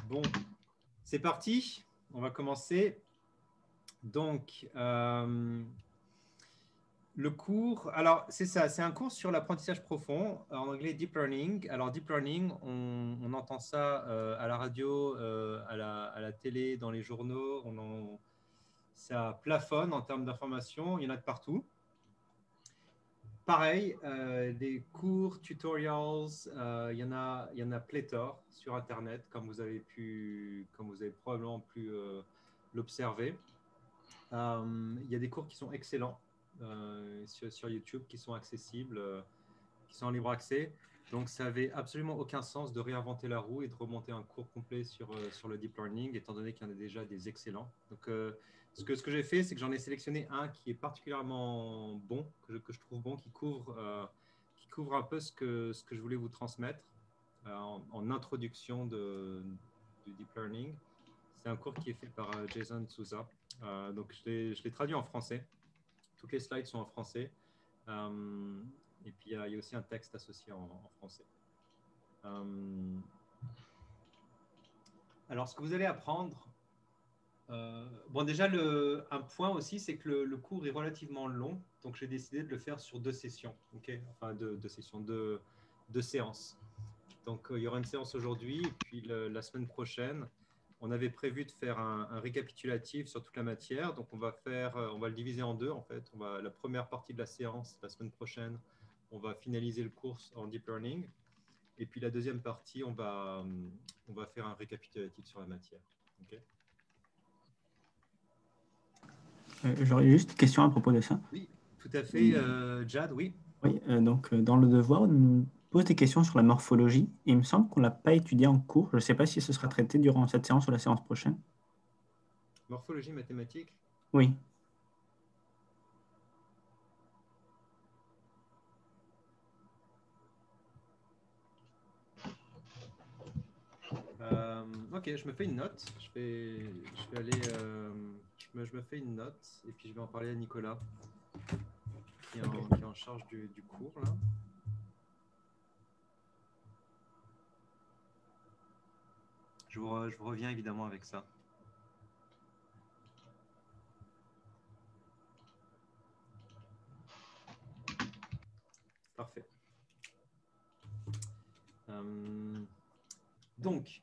Bon, c'est parti. On va commencer. Donc, le cours, alors c'est ça, c'est un cours sur l'apprentissage profond, en anglais Deep Learning. Alors, Deep Learning, on entend ça à la radio, à la télé, dans les journaux. Ça plafonne en termes d'information, il y en a de partout. Pareil, des cours, tutorials, il y en a pléthore sur Internet, comme vous avez probablement pu l'observer. Il y a des cours qui sont excellents sur YouTube, qui sont accessibles, qui sont en libre accès. Donc, ça n'avait absolument aucun sens de réinventer la roue et de remonter un cours complet sur le deep learning, étant donné qu'il y en a déjà des excellents. Donc, ce que j'ai fait, c'est que j'en ai sélectionné un qui est particulièrement bon, que je trouve bon, qui couvre un peu ce que je voulais vous transmettre en introduction du deep learning. C'est un cours qui est fait par Jason Souza. Donc, je l'ai traduit en français. Toutes les slides sont en français. Et puis, il y a aussi un texte associé en français. Alors, ce que vous allez apprendre, bon, déjà, un point aussi, c'est que le cours est relativement long. Donc, j'ai décidé de le faire sur 2 sessions. Okay, enfin, deux sessions, deux séances. Donc, il y aura une séance aujourd'hui. Et puis, la semaine prochaine, on avait prévu de faire un récapitulatif sur toute la matière. Donc, on va le diviser en deux, en fait. La première partie de la séance, la semaine prochaine, on va finaliser le cours en Deep Learning. Et puis, la deuxième partie, on va faire un récapitulatif sur la matière. Okay. J'aurais juste une question à propos de ça. Oui, tout à fait. Jad, oui. Oui, donc dans le devoir, on nous pose des questions sur la morphologie. Et il me semble qu'on ne l'a pas étudié en cours. Je ne sais pas si ce sera traité durant cette séance ou la séance prochaine. Morphologie mathématique. Oui. Ok, je me fais une note. Je vais aller. Je me fais une note et puis je vais en parler à Nicolas, qui est en charge du cours là. Je vous reviens évidemment avec ça. Parfait. Donc,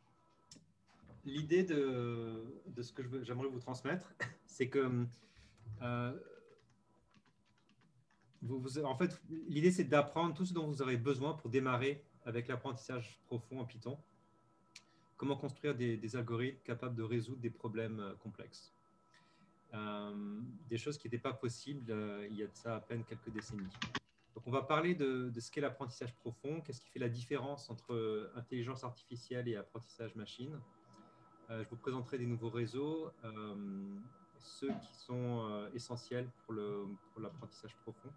l'idée de ce que j'aimerais vous transmettre, c'est que en fait, l'idée c'est d'apprendre tout ce dont vous aurez besoin pour démarrer avec l'apprentissage profond en Python. Comment construire des algorithmes capables de résoudre des problèmes complexes. Des choses qui n'étaient pas possibles il y a de ça à peine quelques décennies. Donc, on va parler de ce qu'est l'apprentissage profond, qu'est-ce qui fait la différence entre intelligence artificielle et apprentissage machine. Je vous présenterai des nouveaux réseaux, ceux qui sont essentiels pour l'apprentissage profond.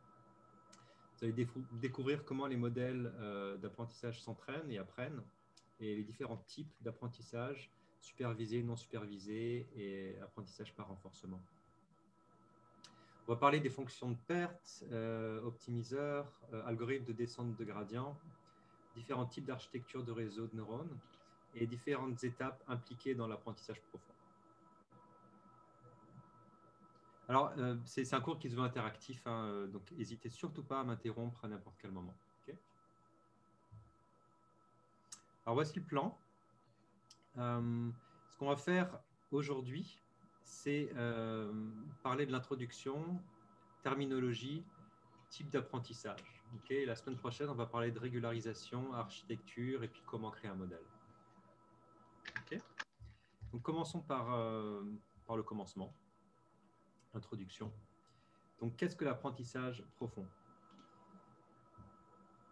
Vous allez découvrir comment les modèles d'apprentissage s'entraînent et apprennent, et les différents types d'apprentissage, supervisé, non supervisé et apprentissage par renforcement. On va parler des fonctions de perte, optimiseurs, algorithmes de descente de gradient, différents types d'architecture de réseaux de neurones et différentes étapes impliquées dans l'apprentissage profond. Alors, c'est un cours qui se veut interactif, hein, donc n'hésitez surtout pas à m'interrompre à n'importe quel moment. Okay. Alors, voici le plan. Ce qu'on va faire aujourd'hui, c'est parler de l'introduction, terminologie, type d'apprentissage. Okay. La semaine prochaine, on va parler de régularisation, architecture et puis comment créer un modèle. Okay. Donc, commençons par le commencement, l'introduction. Donc, qu'est-ce que l'apprentissage profond?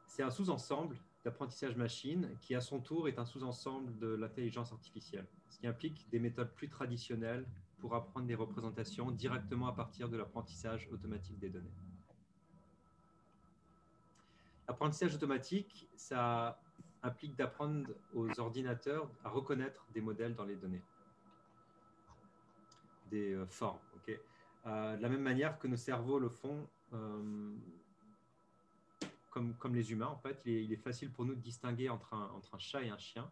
C'est un sous-ensemble d'apprentissage machine qui, à son tour, est un sous-ensemble de l'intelligence artificielle, ce qui implique des méthodes plus traditionnelles pour apprendre des représentations directement à partir de l'apprentissage automatique des données. L'apprentissage automatique, ça implique d'apprendre aux ordinateurs à reconnaître des modèles dans les données, des formes. Okay. De la même manière que nos cerveaux le font, comme les humains, en fait, il est facile pour nous de distinguer entre un chat et un chien.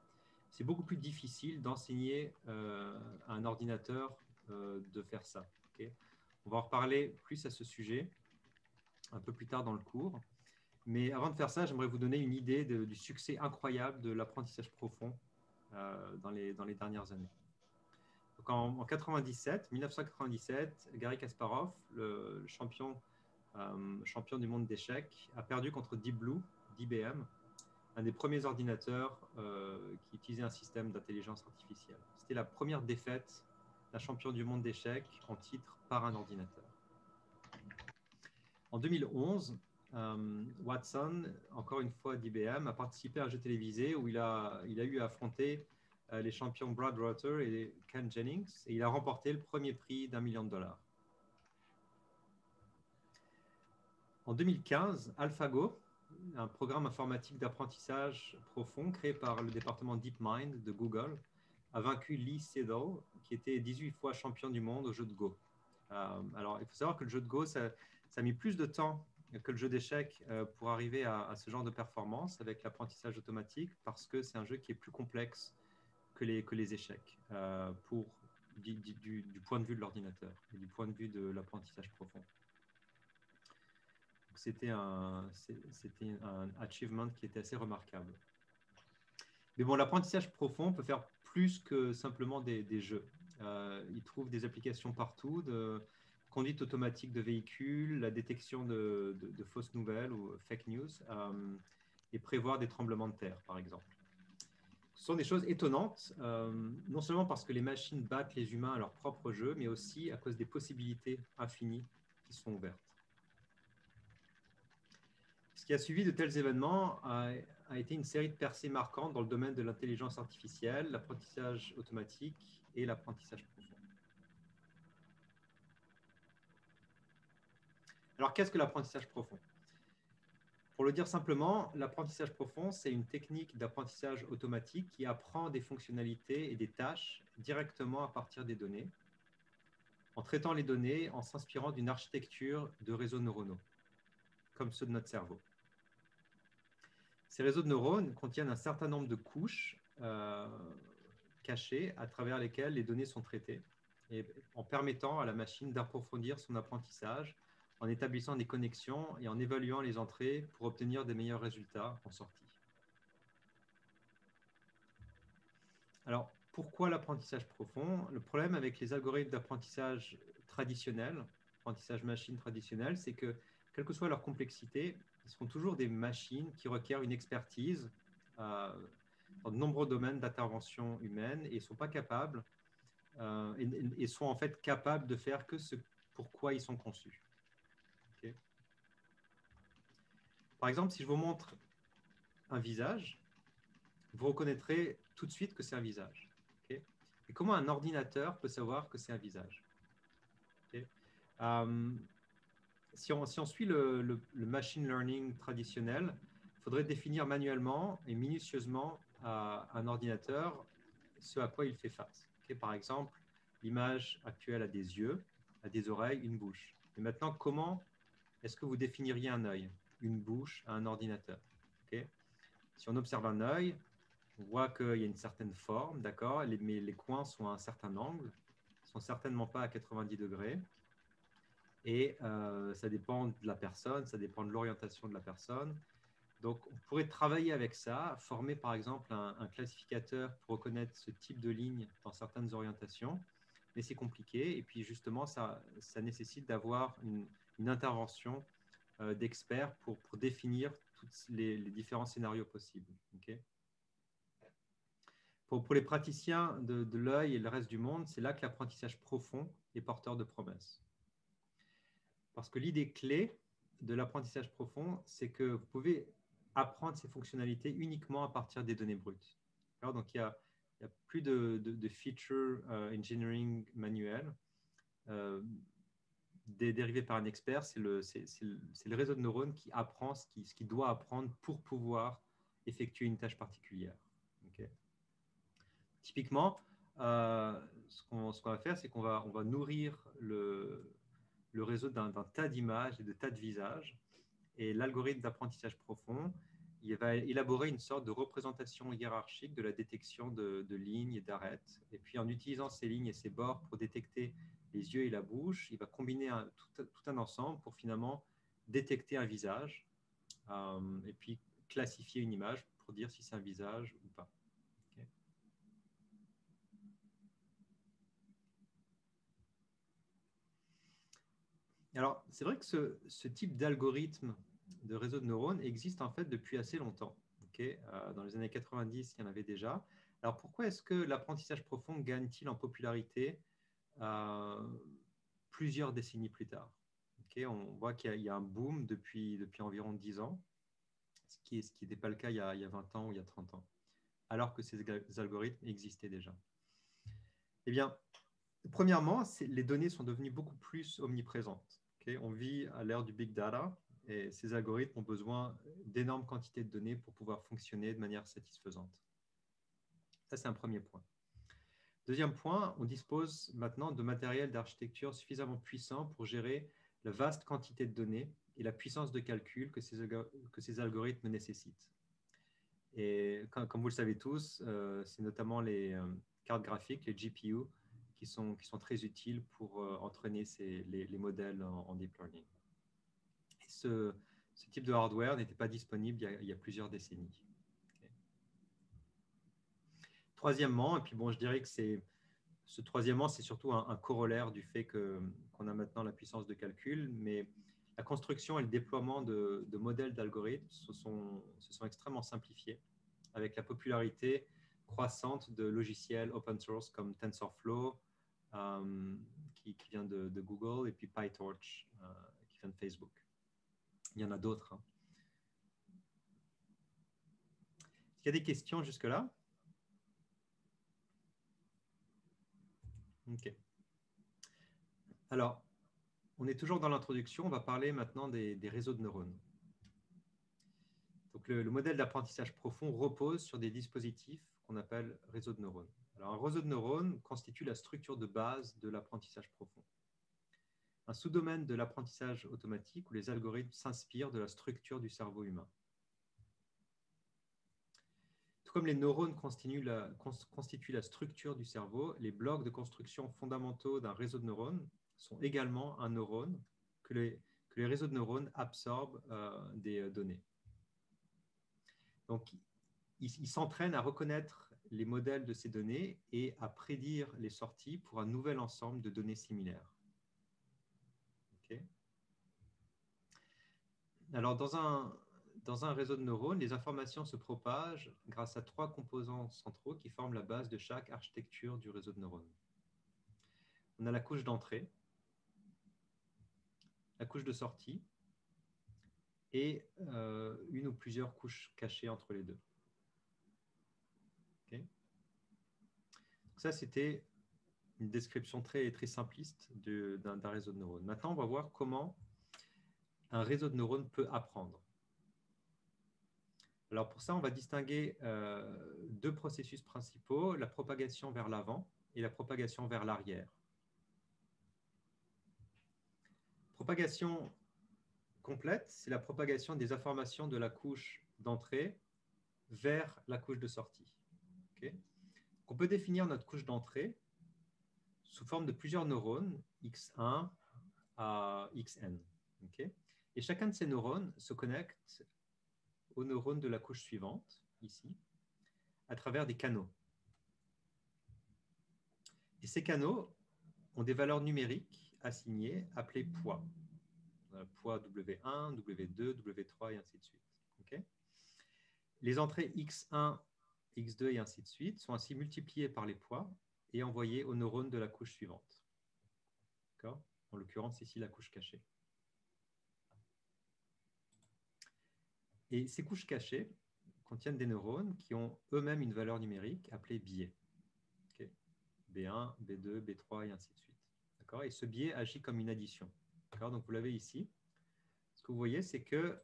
c'est beaucoup plus difficile d'enseigner à un ordinateur de faire ça. Okay. On va en reparler plus à ce sujet un peu plus tard dans le cours. Mais avant de faire ça, j'aimerais vous donner une idée du succès incroyable de l'apprentissage profond dans les dernières années. Donc en 1997, Garry Kasparov, le champion du monde d'échecs, a perdu contre Deep Blue, d'IBM, un des premiers ordinateurs qui utilisait un système d'intelligence artificielle. C'était la première défaite d'un champion du monde d'échecs en titre par un ordinateur. En 2011, Watson, encore une fois d'IBM, a participé à un jeu télévisé où il a eu à affronter les champions Brad Rutter et Ken Jennings, et il a remporté le premier prix d'$1 million. En 2015, AlphaGo, un programme informatique d'apprentissage profond créé par le département DeepMind de Google, a vaincu Lee Sedol, qui était 18 fois champion du monde au jeu de Go. Alors, il faut savoir que le jeu de Go, ça a mis plus de temps que le jeu d'échecs pour arriver à ce genre de performance avec l'apprentissage automatique, parce que c'est un jeu qui est plus complexe que les échecs du point de vue de l'ordinateur et du point de vue de l'apprentissage profond. C'était un achievement qui était assez remarquable. Mais bon, l'apprentissage profond peut faire plus que simplement des jeux. Il trouve des applications partout, de conduite automatique de véhicules, la détection de fausses nouvelles ou fake news, et prévoir des tremblements de terre, par exemple. Ce sont des choses étonnantes, non seulement parce que les machines battent les humains à leur propre jeu, mais aussi à cause des possibilités infinies qui sont ouvertes. Ce qui a suivi de tels événements a été une série de percées marquantes dans le domaine de l'intelligence artificielle, l'apprentissage automatique et l'apprentissage profond. Alors, qu'est-ce que l'apprentissage profond? Pour le dire simplement, l'apprentissage profond, c'est une technique d'apprentissage automatique qui apprend des fonctionnalités et des tâches directement à partir des données, en traitant les données en s'inspirant d'une architecture de réseaux neuronaux, comme ceux de notre cerveau. Ces réseaux de neurones contiennent un certain nombre de couches cachées à travers lesquelles les données sont traitées, et en permettant à la machine d'approfondir son apprentissage, en établissant des connexions et en évaluant les entrées pour obtenir des meilleurs résultats en sortie. Alors, pourquoi l'apprentissage profond? Le problème avec les algorithmes d'apprentissage traditionnels, apprentissage machine traditionnel, c'est que, quelle que soit leur complexité, ils sont toujours des machines qui requièrent une expertise dans de nombreux domaines d'intervention humaine et ne sont pas capables, et sont en fait capables de faire que ce pourquoi ils sont conçus. Okay. Par exemple, si je vous montre un visage, vous reconnaîtrez tout de suite que c'est un visage. Okay. Et comment un ordinateur peut savoir que c'est un visage? Okay. Si on suit le machine learning traditionnel, il faudrait définir manuellement et minutieusement à un ordinateur ce à quoi il fait face. Okay. Par exemple, l'image actuelle a des yeux, a des oreilles, une bouche. Et maintenant, comment est-ce que vous définiriez un œil, une bouche à un ordinateur? Okay. Si on observe un œil, on voit qu'il y a une certaine forme, d'accord, mais les coins sont à un certain angle, ne sont certainement pas à 90 degrés. Et ça dépend de la personne, ça dépend de l'orientation de la personne. Donc, on pourrait travailler avec ça, former par exemple un classificateur pour reconnaître ce type de ligne dans certaines orientations, mais c'est compliqué. Et puis justement, ça nécessite d'avoir une intervention d'experts pour définir tous les différents scénarios possibles. Okay. Pour les praticiens de l'œil et le reste du monde, c'est là que l'apprentissage profond est porteur de promesses. Parce que l'idée clé de l'apprentissage profond, c'est que vous pouvez apprendre ces fonctionnalités uniquement à partir des données brutes. Alors, donc, il y a plus de feature engineering manuel dérivé par un expert. C'est le réseau de neurones qui apprend ce qu'il doit apprendre pour pouvoir effectuer une tâche particulière. Okay. Typiquement, ce qu'on va faire, c'est qu'on va nourrir le réseau d'un tas d'images et de tas de visages. Et l'algorithme d'apprentissage profond, il va élaborer une sorte de représentation hiérarchique de la détection de lignes et d'arêtes. Et puis, en utilisant ces lignes et ces bords pour détecter les yeux et la bouche, il va combiner tout un ensemble pour finalement détecter un visage et puis classifier une image pour dire si c'est un visage ou pas. Okay. Alors, c'est vrai que ce type d'algorithme de réseau de neurones existe en fait depuis assez longtemps. Okay. Dans les années 90, il y en avait déjà. Alors, pourquoi est-ce que l'apprentissage profond gagne-t-il en popularité plusieurs décennies plus tard? Okay. On voit qu'il y a un boom depuis environ 10 ans, ce qui n'était pas le cas il y a 20 ans ou il y a 30 ans, alors que ces algorithmes existaient déjà. Eh bien, premièrement, les données sont devenues beaucoup plus omniprésentes. Okay. On vit à l'ère du big data et ces algorithmes ont besoin d'énormes quantités de données pour pouvoir fonctionner de manière satisfaisante. Ça, c'est un premier point. Deuxième point, on dispose maintenant de matériel d'architecture suffisamment puissant pour gérer la vaste quantité de données et la puissance de calcul que ces algorithmes nécessitent. Et comme vous le savez tous, c'est notamment les cartes graphiques, les GPU, qui sont très utiles pour entraîner les modèles en deep learning. Et ce type de hardware n'était pas disponible il y a plusieurs décennies. Okay. Troisièmement, et puis bon, je dirais que ce troisièmement, c'est surtout un corollaire du fait qu'on a maintenant la puissance de calcul, mais la construction et le déploiement de modèles d'algorithmes se sont extrêmement simplifiés avec la popularité croissante de logiciels open source comme TensorFlow, qui vient de Google, et puis PyTorch, qui vient de Facebook. Il y en a d'autres. Hein. Est-ce qu'il y a des questions jusque-là? OK. Alors, on est toujours dans l'introduction. On va parler maintenant des réseaux de neurones. Donc, le modèle d'apprentissage profond repose sur des dispositifs qu'on appelle réseaux de neurones. Alors, un réseau de neurones constitue la structure de base de l'apprentissage profond. Un sous-domaine de l'apprentissage automatique où les algorithmes s'inspirent de la structure du cerveau humain. Tout comme les neurones constituent la structure du cerveau, les blocs de construction fondamentaux d'un réseau de neurones sont également un neurone que les réseaux de neurones absorbent des données. Donc, ils s'entraînent à reconnaître les modèles de ces données et à prédire les sorties pour un nouvel ensemble de données similaires. Okay. Alors, dans un réseau de neurones, les informations se propagent grâce à 3 composants centraux qui forment la base de chaque architecture du réseau de neurones. On a la couche d'entrée, la couche de sortie et une ou plusieurs couches cachées entre les deux. Okay. Donc ça, c'était une description très, très simpliste d'un réseau de neurones. Maintenant, on va voir comment un réseau de neurones peut apprendre. Alors pour ça, on va distinguer 2 processus principaux, la propagation vers l'avant et la propagation vers l'arrière. Propagation complète, c'est la propagation des informations de la couche d'entrée vers la couche de sortie. Okay. On peut définir notre couche d'entrée sous forme de plusieurs neurones, X1 à Xn. Okay. Et chacun de ces neurones se connecte aux neurones de la couche suivante, ici, à travers des canaux. Et ces canaux ont des valeurs numériques assignées, appelées poids. Poids W1, W2, W3 et ainsi de suite. Okay. Les entrées X1, X2 et ainsi de suite sont ainsi multipliées par les poids et envoyées aux neurones de la couche suivante. En l'occurrence, ici, la couche cachée. Et ces couches cachées contiennent des neurones qui ont eux-mêmes une valeur numérique appelée biais. Okay. B1, B2, B3 et ainsi de suite. Et ce biais agit comme une addition. Donc vous l'avez ici. Ce que vous voyez, c'est que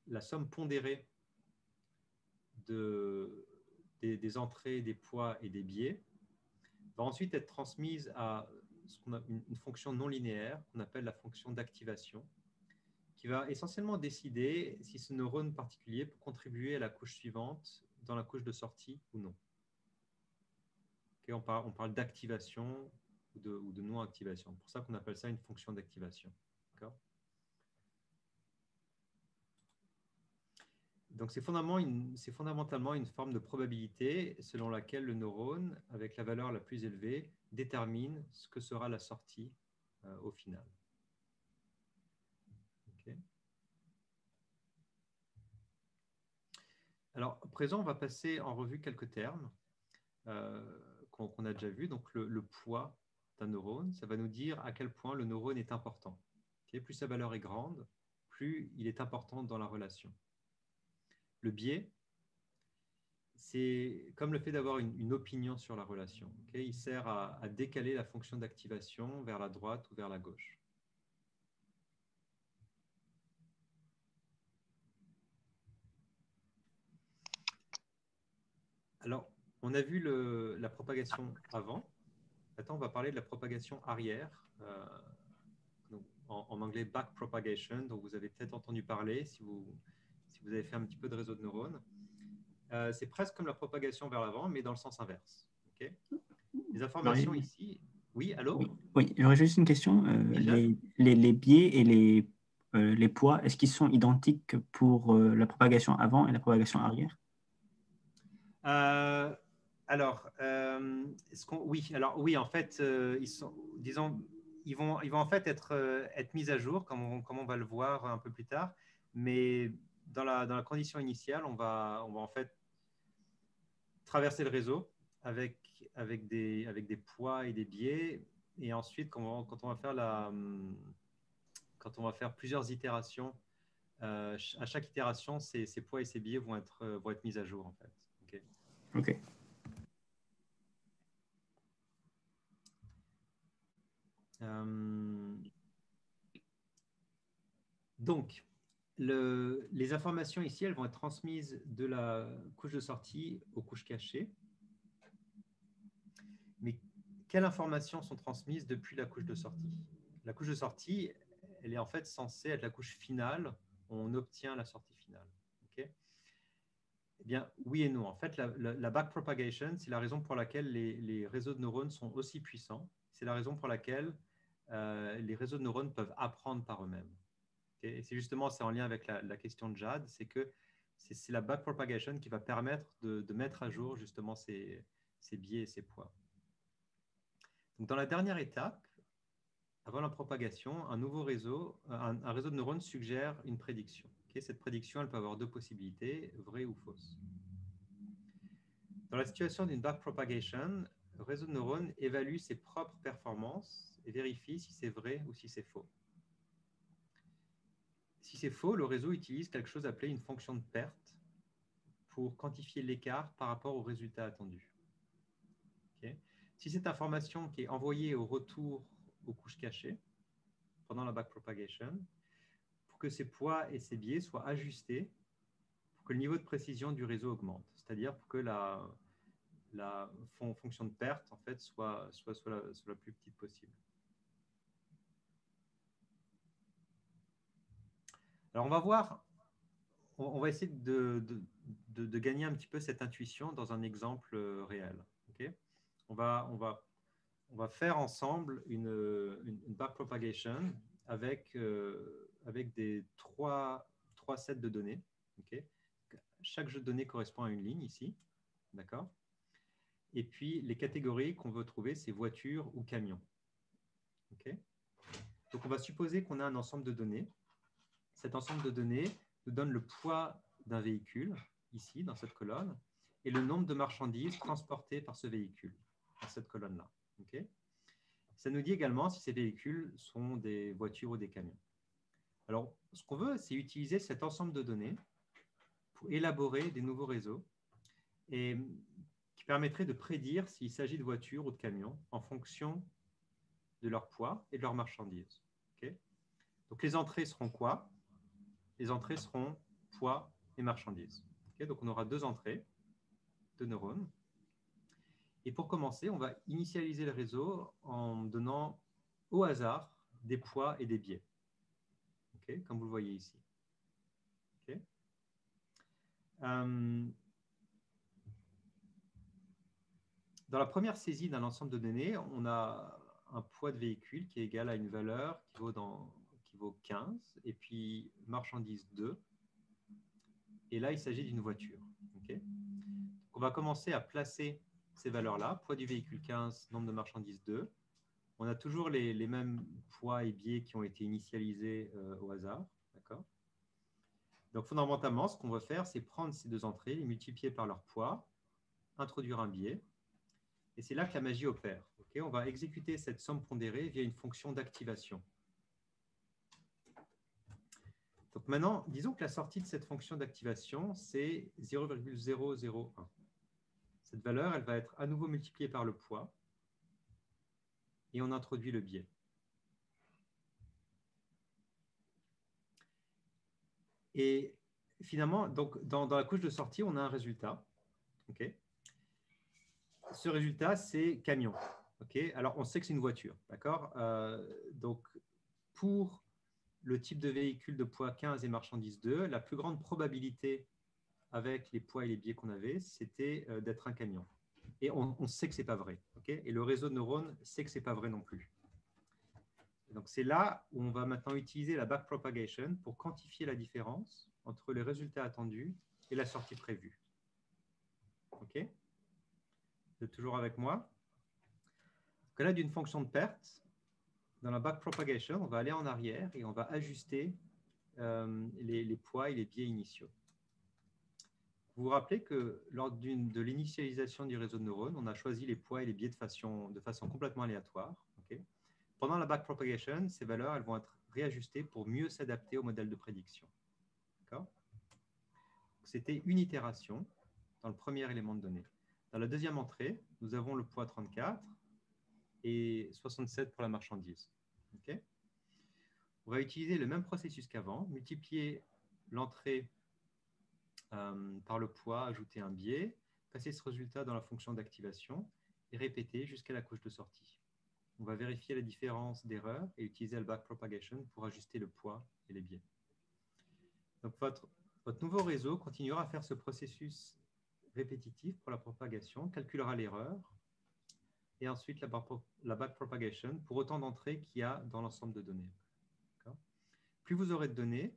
la somme pondérée des entrées, des poids et des biais va ensuite être transmise à une fonction non linéaire qu'on appelle la fonction d'activation, qui va essentiellement décider si ce neurone particulier peut contribuer à la couche suivante dans la couche de sortie ou non. Okay, on parle d'activation ou de non-activation. C'est pour ça qu'on appelle ça une fonction d'activation. Donc, c'est fondamentalement une forme de probabilité selon laquelle le neurone, avec la valeur la plus élevée, détermine ce que sera la sortie au final. Okay. Alors, à présent, on va passer en revue quelques termes qu'on a déjà vus. Donc, le poids d'un neurone, ça va nous dire à quel point le neurone est important. Okay. Plus sa valeur est grande, plus il est important dans la relation. Le biais, c'est comme le fait d'avoir une opinion sur la relation. Okay. Il sert à décaler la fonction d'activation vers la droite ou vers la gauche. Alors, on a vu la propagation avant. Maintenant, on va parler de la propagation arrière, donc en anglais back propagation, dont vous avez peut-être entendu parler si vous avez fait un petit peu de réseau de neurones. C'est presque comme la propagation vers l'avant, mais dans le sens inverse. Okay. Les informations ici... Oui, allô? Oui, j'aurais juste une question. Les biais et les poids, est-ce qu'ils sont identiques pour la propagation avant et la propagation arrière? Oui, en fait, ils sont, disons, ils vont en fait être mis à jour, comme on va le voir un peu plus tard. Mais dans la condition initiale, on va en fait traverser le réseau avec des poids et des biais. Et ensuite, quand on va faire plusieurs itérations, à chaque itération, ces poids et ces biais vont être mis à jour, en fait. Okay. OK. Donc, les informations ici, elles vont être transmises de la couche de sortie aux couches cachées. Mais quelles informations sont transmises depuis la couche de sortie? La couche de sortie, elle est en fait censée être la couche finale où on obtient la sortie finale. Okay. Eh bien, oui et non. En fait, la backpropagation, c'est la raison pour laquelle les réseaux de neurones sont aussi puissants. C'est la raison pour laquelle les réseaux de neurones peuvent apprendre par eux-mêmes. Okay. Et c'est justement, c'est en lien avec la question de Jade, c'est que c'est la backpropagation qui va permettre de mettre à jour justement ces biais et ces poids. Donc, dans la dernière étape, avant la propagation, un réseau de neurones suggère une prédiction. Okay. Cette prédiction, elle peut avoir deux possibilités, vraie ou fausse. Dans la situation d'une backpropagation, le réseau de neurones évalue ses propres performances et vérifie si c'est vrai ou si c'est faux. Si c'est faux, le réseau utilise quelque chose appelé une fonction de perte pour quantifier l'écart par rapport au résultat attendu. Okay. Si cette information qui est envoyée au retour aux couches cachées pendant la backpropagation, pour que ces poids et ces biais soient ajustés pour que le niveau de précision du réseau augmente, c'est-à-dire pour que la fonction de perte en fait, soit la plus petite possible. Alors, on va essayer de gagner un petit peu cette intuition dans un exemple réel. Okay. On va faire ensemble une backpropagation avec des trois sets de données. Okay. Chaque jeu de données correspond à une ligne ici. D'accord. Et puis, les catégories qu'on veut trouver, c'est voiture ou camion. Okay. Donc, on va supposer qu'on a un ensemble de données. Cet ensemble de données nous donne le poids d'un véhicule, ici, dans cette colonne, et le nombre de marchandises transportées par ce véhicule, dans cette colonne-là. Okay. Ça nous dit également si ces véhicules sont des voitures ou des camions. Alors, ce qu'on veut, c'est utiliser cet ensemble de données pour élaborer des nouveaux réseaux et qui permettraient de prédire s'il s'agit de voitures ou de camions en fonction de leur poids et de leur marchandises. Okay. Donc, les entrées seront quoi? Les entrées seront poids et marchandises. Okay. Donc, on aura deux entrées de neurones. Et pour commencer, on va initialiser le réseau en donnant au hasard des poids et des biais. ok, comme vous le voyez ici. Okay. Dans la première saisie d'un ensemble de données, on a un poids de véhicule qui est égal à une valeur qui vaut 15, et puis marchandise 2. Et là, il s'agit d'une voiture. Okay. On va commencer à placer ces valeurs-là. Poids du véhicule 15, nombre de marchandises 2. On a toujours les mêmes poids et biais qui ont été initialisés au hasard. D'accord. Donc, fondamentalement, ce qu'on va faire, c'est prendre ces deux entrées, les multiplier par leur poids, introduire un biais. Et c'est là que la magie opère. Okay. On va exécuter cette somme pondérée via une fonction d'activation. Donc maintenant, disons que la sortie de cette fonction d'activation, c'est 0,001. Cette valeur, elle va être à nouveau multipliée par le poids et on introduit le biais. Et finalement, donc, dans la couche de sortie, on a un résultat. Okay. Ce résultat, c'est camion. Okay. Alors, on sait que c'est une voiture. D'accord. Donc, pour le type de véhicule de poids 15 et marchandise 2, la plus grande probabilité avec les poids et les biais qu'on avait, c'était d'être un camion. Et on sait que ce n'est pas vrai. Okay. Et le réseau de neurones sait que ce n'est pas vrai non plus. Donc, c'est là où on va maintenant utiliser la backpropagation pour quantifier la différence entre les résultats attendus et la sortie prévue. OK? Vous êtes toujours avec moi? Donc là, d'une fonction de perte, dans la backpropagation, on va aller en arrière et on va ajuster les poids et les biais initiaux. Vous vous rappelez que lors de l'initialisation du réseau de neurones, on a choisi les poids et les biais de façon complètement aléatoire. Okay. Pendant la backpropagation, ces valeurs elles vont être réajustées pour mieux s'adapter au modèle de prédiction. C'était une itération dans le premier élément de données. Dans la deuxième entrée, nous avons le poids 34 et 67 pour la marchandise. Okay. On va utiliser le même processus qu'avant, multiplier l'entrée par le poids, ajouter un biais, passer ce résultat dans la fonction d'activation et répéter jusqu'à la couche de sortie. On va vérifier la différence d'erreur et utiliser le backpropagation pour ajuster le poids et les biais. Donc, votre nouveau réseau continuera à faire ce processus répétitif pour la propagation, calculera l'erreur et ensuite la backpropagation pour autant d'entrées qu'il y a dans l'ensemble de données. Plus vous aurez de données,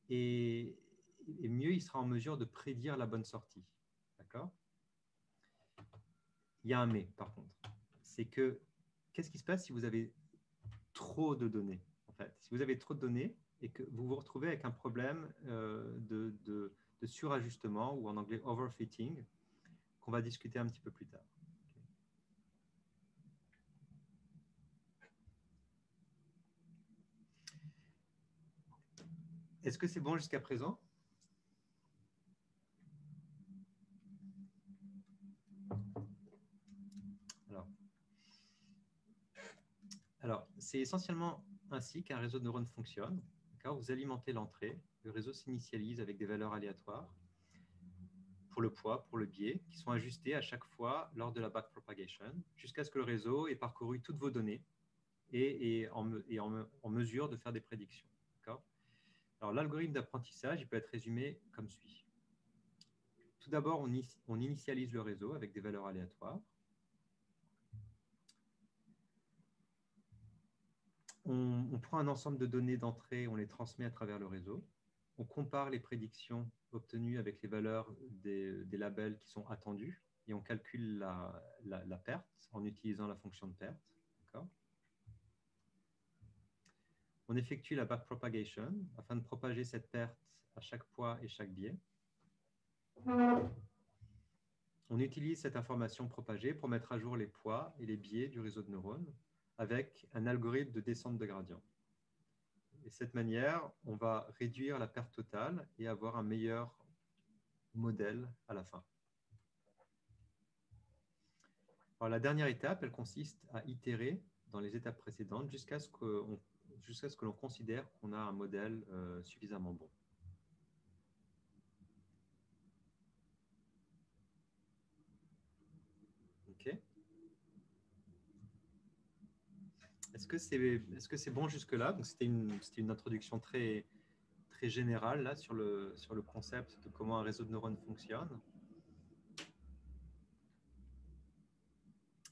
et mieux il sera en mesure de prédire la bonne sortie. D'accord ? Il y a un mais, par contre. C'est que, qu'est-ce qui se passe si vous avez trop de données, en fait ? Si vous avez trop de données et que vous vous retrouvez avec un problème de surajustement, ou en anglais overfitting, qu'on va discuter un petit peu plus tard. Est-ce que c'est bon jusqu'à présent ? Alors, c'est essentiellement ainsi qu'un réseau de neurones fonctionne. Vous alimentez l'entrée, le réseau s'initialise avec des valeurs aléatoires pour le poids, pour le biais, qui sont ajustées à chaque fois lors de la backpropagation, jusqu'à ce que le réseau ait parcouru toutes vos données et en mesure de faire des prédictions. Alors, l'algorithme d'apprentissage, il peut être résumé comme suit. Tout d'abord, on initialise le réseau avec des valeurs aléatoires. On prend un ensemble de données d'entrée, on les transmet à travers le réseau. On compare les prédictions obtenues avec les valeurs des labels qui sont attendus et on calcule la perte en utilisant la fonction de perte. On effectue la backpropagation afin de propager cette perte à chaque poids et chaque biais. On utilise cette information propagée pour mettre à jour les poids et les biais du réseau de neurones avec un algorithme de descente de gradient. Et de cette manière, on va réduire la perte totale et avoir un meilleur modèle à la fin. Alors, la dernière étape, elle consiste à itérer dans les étapes précédentes jusqu'à ce que l'on considère qu'on a un modèle suffisamment bon. OK. Est-ce que c'est bon jusque-là? Donc, c'était une introduction très, très générale là, sur le concept de comment un réseau de neurones fonctionne.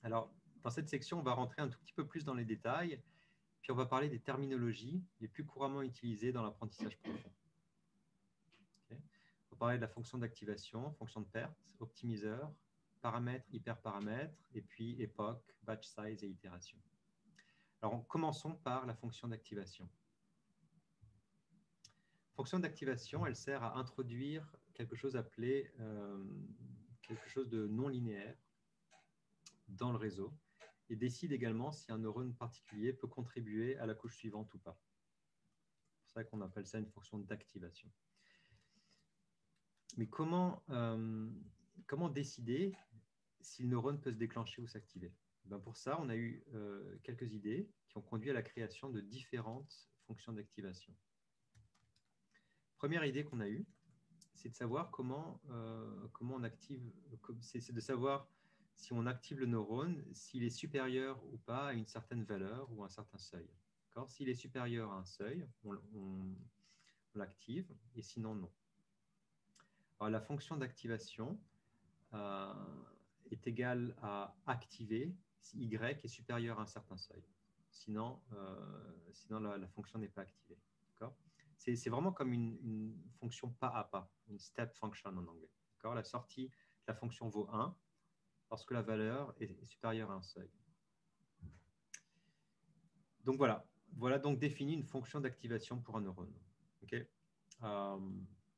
Alors, dans cette section, on va rentrer un tout petit peu plus dans les détails, puis on va parler des terminologies les plus couramment utilisées dans l'apprentissage profond. Okay. On va parler de la fonction d'activation, fonction de perte, optimiseur, paramètres, hyperparamètres, et puis époque, batch size et itération. Alors, commençons par la fonction d'activation. Fonction d'activation, elle sert à introduire quelque chose appelé quelque chose de non linéaire dans le réseau et décide également si un neurone particulier peut contribuer à la couche suivante ou pas. C'est pour ça qu'on appelle ça une fonction d'activation. Mais comment décider si le neurone peut se déclencher ou s'activer? Ben pour ça, on a eu quelques idées qui ont conduit à la création de différentes fonctions d'activation. Première idée qu'on a eue, c'est de savoir comment on active, c'est de savoir si on active le neurone, s'il est supérieur ou pas à une certaine valeur ou un certain seuil. S'il est supérieur à un seuil, on l'active, et sinon, non. Alors, la fonction d'activation est égale à activer si Y est supérieur à un certain seuil. Sinon, la fonction n'est pas activée. C'est vraiment comme une fonction pas à pas, une step function en anglais. La sortie de la fonction vaut 1 lorsque la valeur est supérieure à un seuil. Donc voilà donc défini une fonction d'activation pour un neurone. Okay. Pas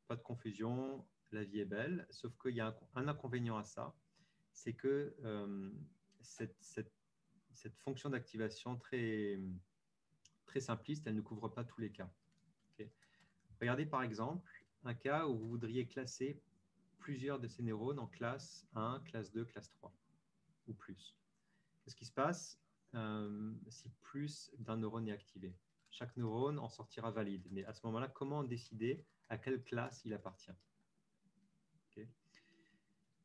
de confusion, la vie est belle, sauf qu'il y a un inconvénient à ça, c'est que cette fonction d'activation très, très simpliste, elle ne couvre pas tous les cas. Okay. Regardez par exemple un cas où vous voudriez classer plusieurs de ces neurones en classe 1, classe 2, classe 3 ou plus. Qu'est-ce qui se passe si plus d'un neurone est activé? Chaque neurone en sortira valide. Mais à ce moment-là, comment décider à quelle classe il appartient? Okay.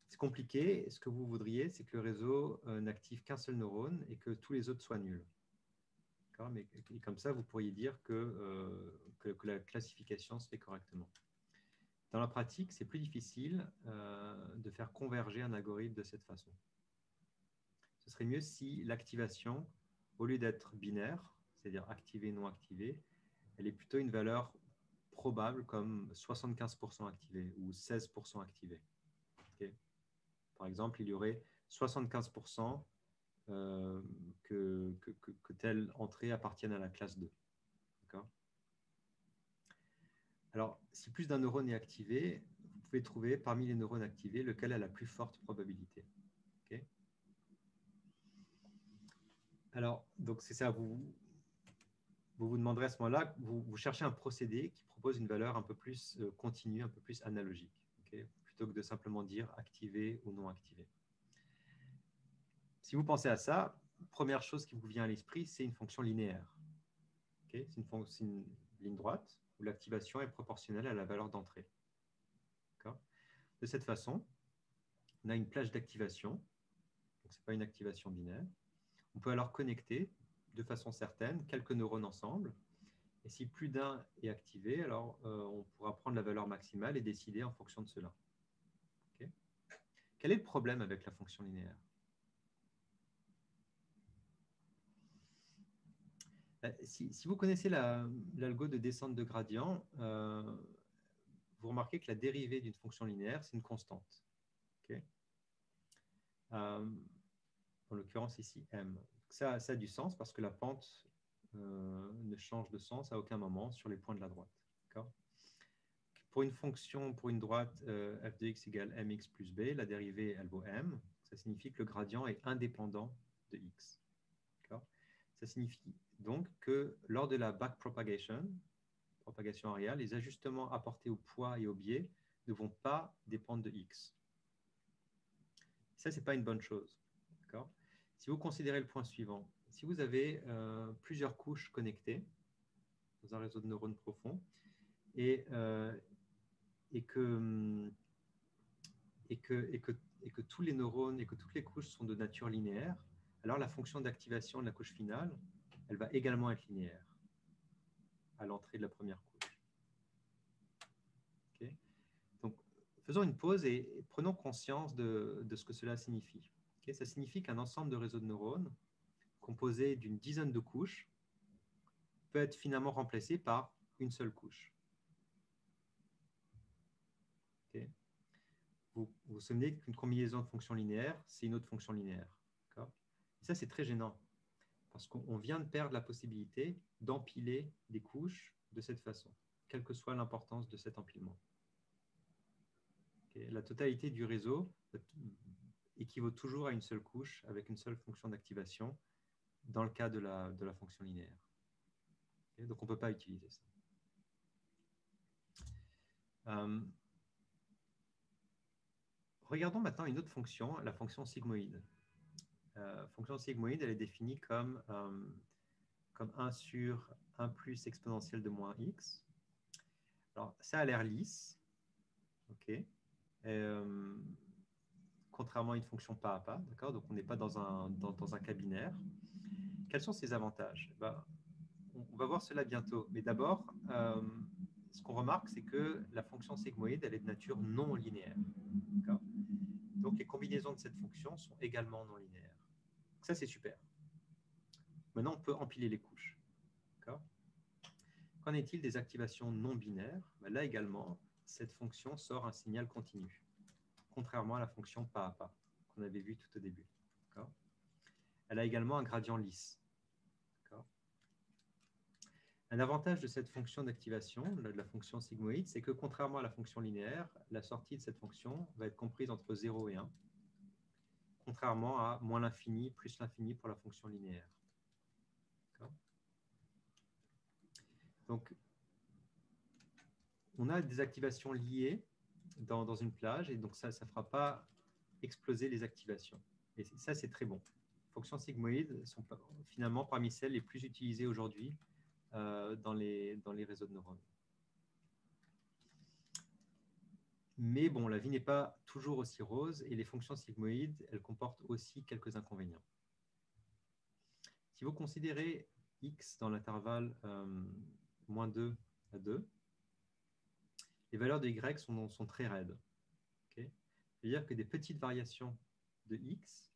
C'est compliqué. Ce que vous voudriez, c'est que le réseau n'active qu'un seul neurone et que tous les autres soient nuls. Mais comme ça, vous pourriez dire que la classification se fait correctement. Dans la pratique, c'est plus difficile de faire converger un algorithme de cette façon. Ce serait mieux si l'activation, au lieu d'être binaire, c'est-à-dire activé, non activé, elle est plutôt une valeur probable comme 75% activé ou 16% activé. Okay. Par exemple, il y aurait 75% que telle entrée appartienne à la classe 2. Alors, si plus d'un neurone est activé, vous pouvez trouver parmi les neurones activés lequel a la plus forte probabilité. Okay. Alors, donc c'est ça, vous vous demanderez à ce moment-là, vous cherchez un procédé qui propose une valeur un peu plus continue, un peu plus analogique, okay, plutôt que de simplement dire activé ou non activé. Si vous pensez à ça, première chose qui vous vient à l'esprit, c'est une fonction linéaire. Okay, c'est une ligne droite où l'activation est proportionnelle à la valeur d'entrée. De cette façon, on a une plage d'activation, donc ce n'est pas une activation binaire. On peut alors connecter de façon certaine quelques neurones ensemble. Et si plus d'un est activé, alors on pourra prendre la valeur maximale et décider en fonction de cela. Okay. Quel est le problème avec la fonction linéaire? Si vous connaissez l'algo de descente de gradient, vous remarquez que la dérivée d'une fonction linéaire, c'est une constante. Okay. En l'occurrence ici, m. Ça a du sens parce que la pente ne change de sens à aucun moment sur les points de la droite. Pour une fonction, pour une droite f de x égale mx plus b, la dérivée, elle vaut m. Ça signifie que le gradient est indépendant de x. Ça signifie donc que lors de la backpropagation, propagation arrière, les ajustements apportés au poids et au biais ne vont pas dépendre de x. Ça, ce n'est pas une bonne chose. Si vous considérez le point suivant, si vous avez plusieurs couches connectées dans un réseau de neurones profonds et que tous les neurones et que toutes les couches sont de nature linéaire, alors la fonction d'activation de la couche finale elle va également être linéaire à l'entrée de la première couche. Okay. Donc, faisons une pause et prenons conscience de ce que cela signifie. Okay. Ça signifie qu'un ensemble de réseaux de neurones composé d'une dizaine de couches peut être finalement remplacé par une seule couche. Okay. Vous vous souvenez qu'une combinaison de fonctions linéaires, c'est une autre fonction linéaire. Et ça, c'est très gênant, parce qu'on vient de perdre la possibilité d'empiler des couches de cette façon, quelle que soit l'importance de cet empilement. Okay. La totalité du réseau équivaut toujours à une seule couche avec une seule fonction d'activation dans le cas de la fonction linéaire. Okay. Donc, on ne peut pas utiliser ça. Regardons maintenant une autre fonction, la fonction sigmoïde. Fonction sigmoïde, elle est définie comme 1 sur 1 plus exponentielle de moins x. Alors, ça a l'air lisse, ok, contrairement à une fonction pas à pas, d'accord. Donc, on n'est pas dans un cas binaire. Quels sont ses avantages? On va voir cela bientôt. Mais d'abord, ce qu'on remarque, c'est que la fonction sigmoïde, elle est de nature non linéaire. Donc, les combinaisons de cette fonction sont également non linéaires. Ça, c'est super. Maintenant, on peut empiler les couches. Qu'en est-il des activations non binaires? Là également, cette fonction sort un signal continu, contrairement à la fonction pas à pas qu'on avait vue tout au début. Elle a également un gradient lisse. Un avantage de cette fonction d'activation, de la fonction sigmoïde, c'est que contrairement à la fonction linéaire, la sortie de cette fonction va être comprise entre 0 et 1, contrairement à moins l'infini plus l'infini pour la fonction linéaire. Donc, on a des activations liées dans une plage, et donc ça ne fera pas exploser les activations. Et ça, c'est très bon. Les fonctions sigmoïdes sont finalement parmi celles les plus utilisées aujourd'hui dans les réseaux de neurones. Mais bon, la vie n'est pas toujours aussi rose, et les fonctions sigmoïdes, elles comportent aussi quelques inconvénients. Si vous considérez x dans l'intervalle moins 2 à 2, les valeurs de y sont très raides. Okay. C'est-à-dire que des petites variations de x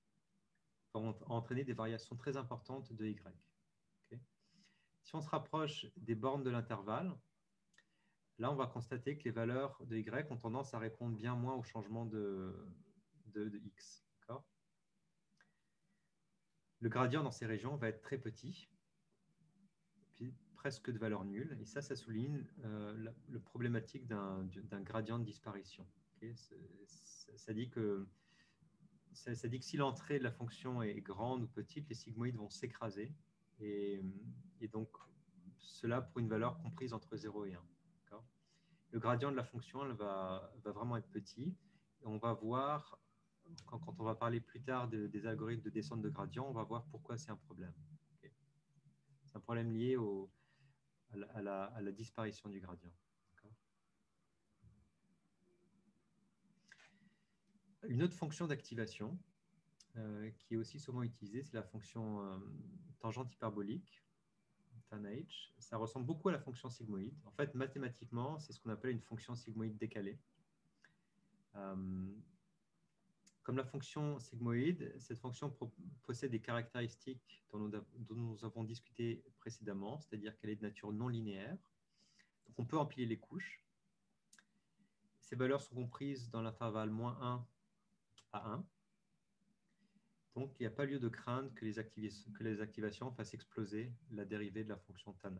vont entraîner des variations très importantes de y. Okay. Si on se rapproche des bornes de l'intervalle, là, on va constater que les valeurs de y ont tendance à répondre bien moins au changement de x. Le gradient dans ces régions va être très petit, puis presque de valeur nulle. Et ça souligne le problématique d'un gradient de disparition. Okay. Ça dit que si l'entrée de la fonction est grande ou petite, les sigmoïdes vont s'écraser. Et donc, cela pour une valeur comprise entre 0 et 1. Le gradient de la fonction elle va vraiment être petit. Et on va voir, quand on va parler plus tard des algorithmes de descente de gradient, on va voir pourquoi c'est un problème. Okay. C'est un problème lié à la disparition du gradient. Une autre fonction d'activation qui est aussi souvent utilisée, c'est la fonction tangente hyperbolique, tanh. Ça ressemble beaucoup à la fonction sigmoïde. En fait, mathématiquement, c'est ce qu'on appelle une fonction sigmoïde décalée. Comme la fonction sigmoïde, cette fonction possède des caractéristiques dont nous avons discuté précédemment, c'est-à-dire qu'elle est de nature non linéaire. Donc, on peut empiler les couches. Ces valeurs sont comprises dans l'intervalle moins 1 à 1. Donc, il n'y a pas lieu de craindre que les activations fassent exploser la dérivée de la fonction tanh.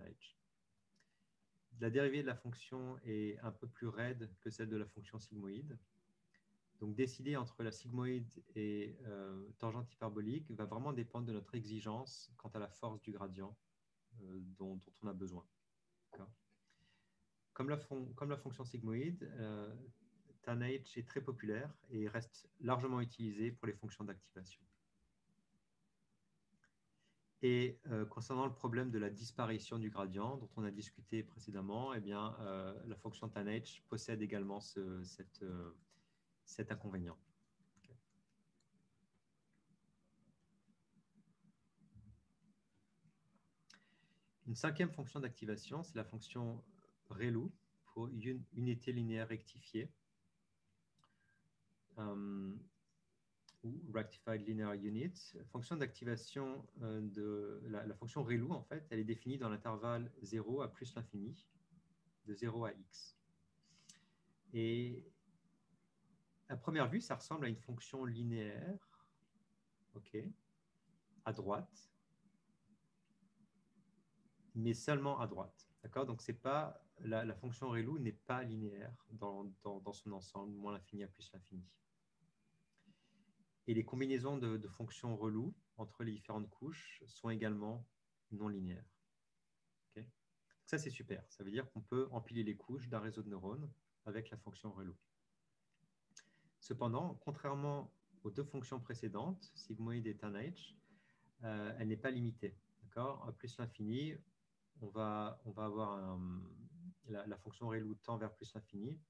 La dérivée de la fonction est un peu plus raide que celle de la fonction sigmoïde. Donc, décider entre la sigmoïde et tangente hyperbolique va vraiment dépendre de notre exigence quant à la force du gradient dont on a besoin. Comme la fonction sigmoïde, tanh est très populaire et reste largement utilisée pour les fonctions d'activation. Et concernant le problème de la disparition du gradient dont on a discuté précédemment, eh bien, la fonction tanh possède également cet inconvénient. Une cinquième fonction d'activation, c'est la fonction ReLU pour unité linéaire rectifiée ou Rectified Linear Unit. Fonction d'activation de la fonction ReLU, en fait, elle est définie dans l'intervalle 0 à plus l'infini, de 0 à x. Et à première vue, ça ressemble à une fonction linéaire, ok, à droite, mais seulement à droite. D'accord? Donc, c'est pas, la fonction ReLU n'est pas linéaire dans son ensemble, moins l'infini à plus l'infini. Et les combinaisons de fonctions ReLU entre les différentes couches sont également non linéaires. Okay? Ça, c'est super. Ça veut dire qu'on peut empiler les couches d'un réseau de neurones avec la fonction ReLU. Cependant, contrairement aux deux fonctions précédentes, sigmoïde et tanh, elle n'est pas limitée. D'accord? À plus l'infini, on va avoir la fonction ReLU tend vers plus l'infini.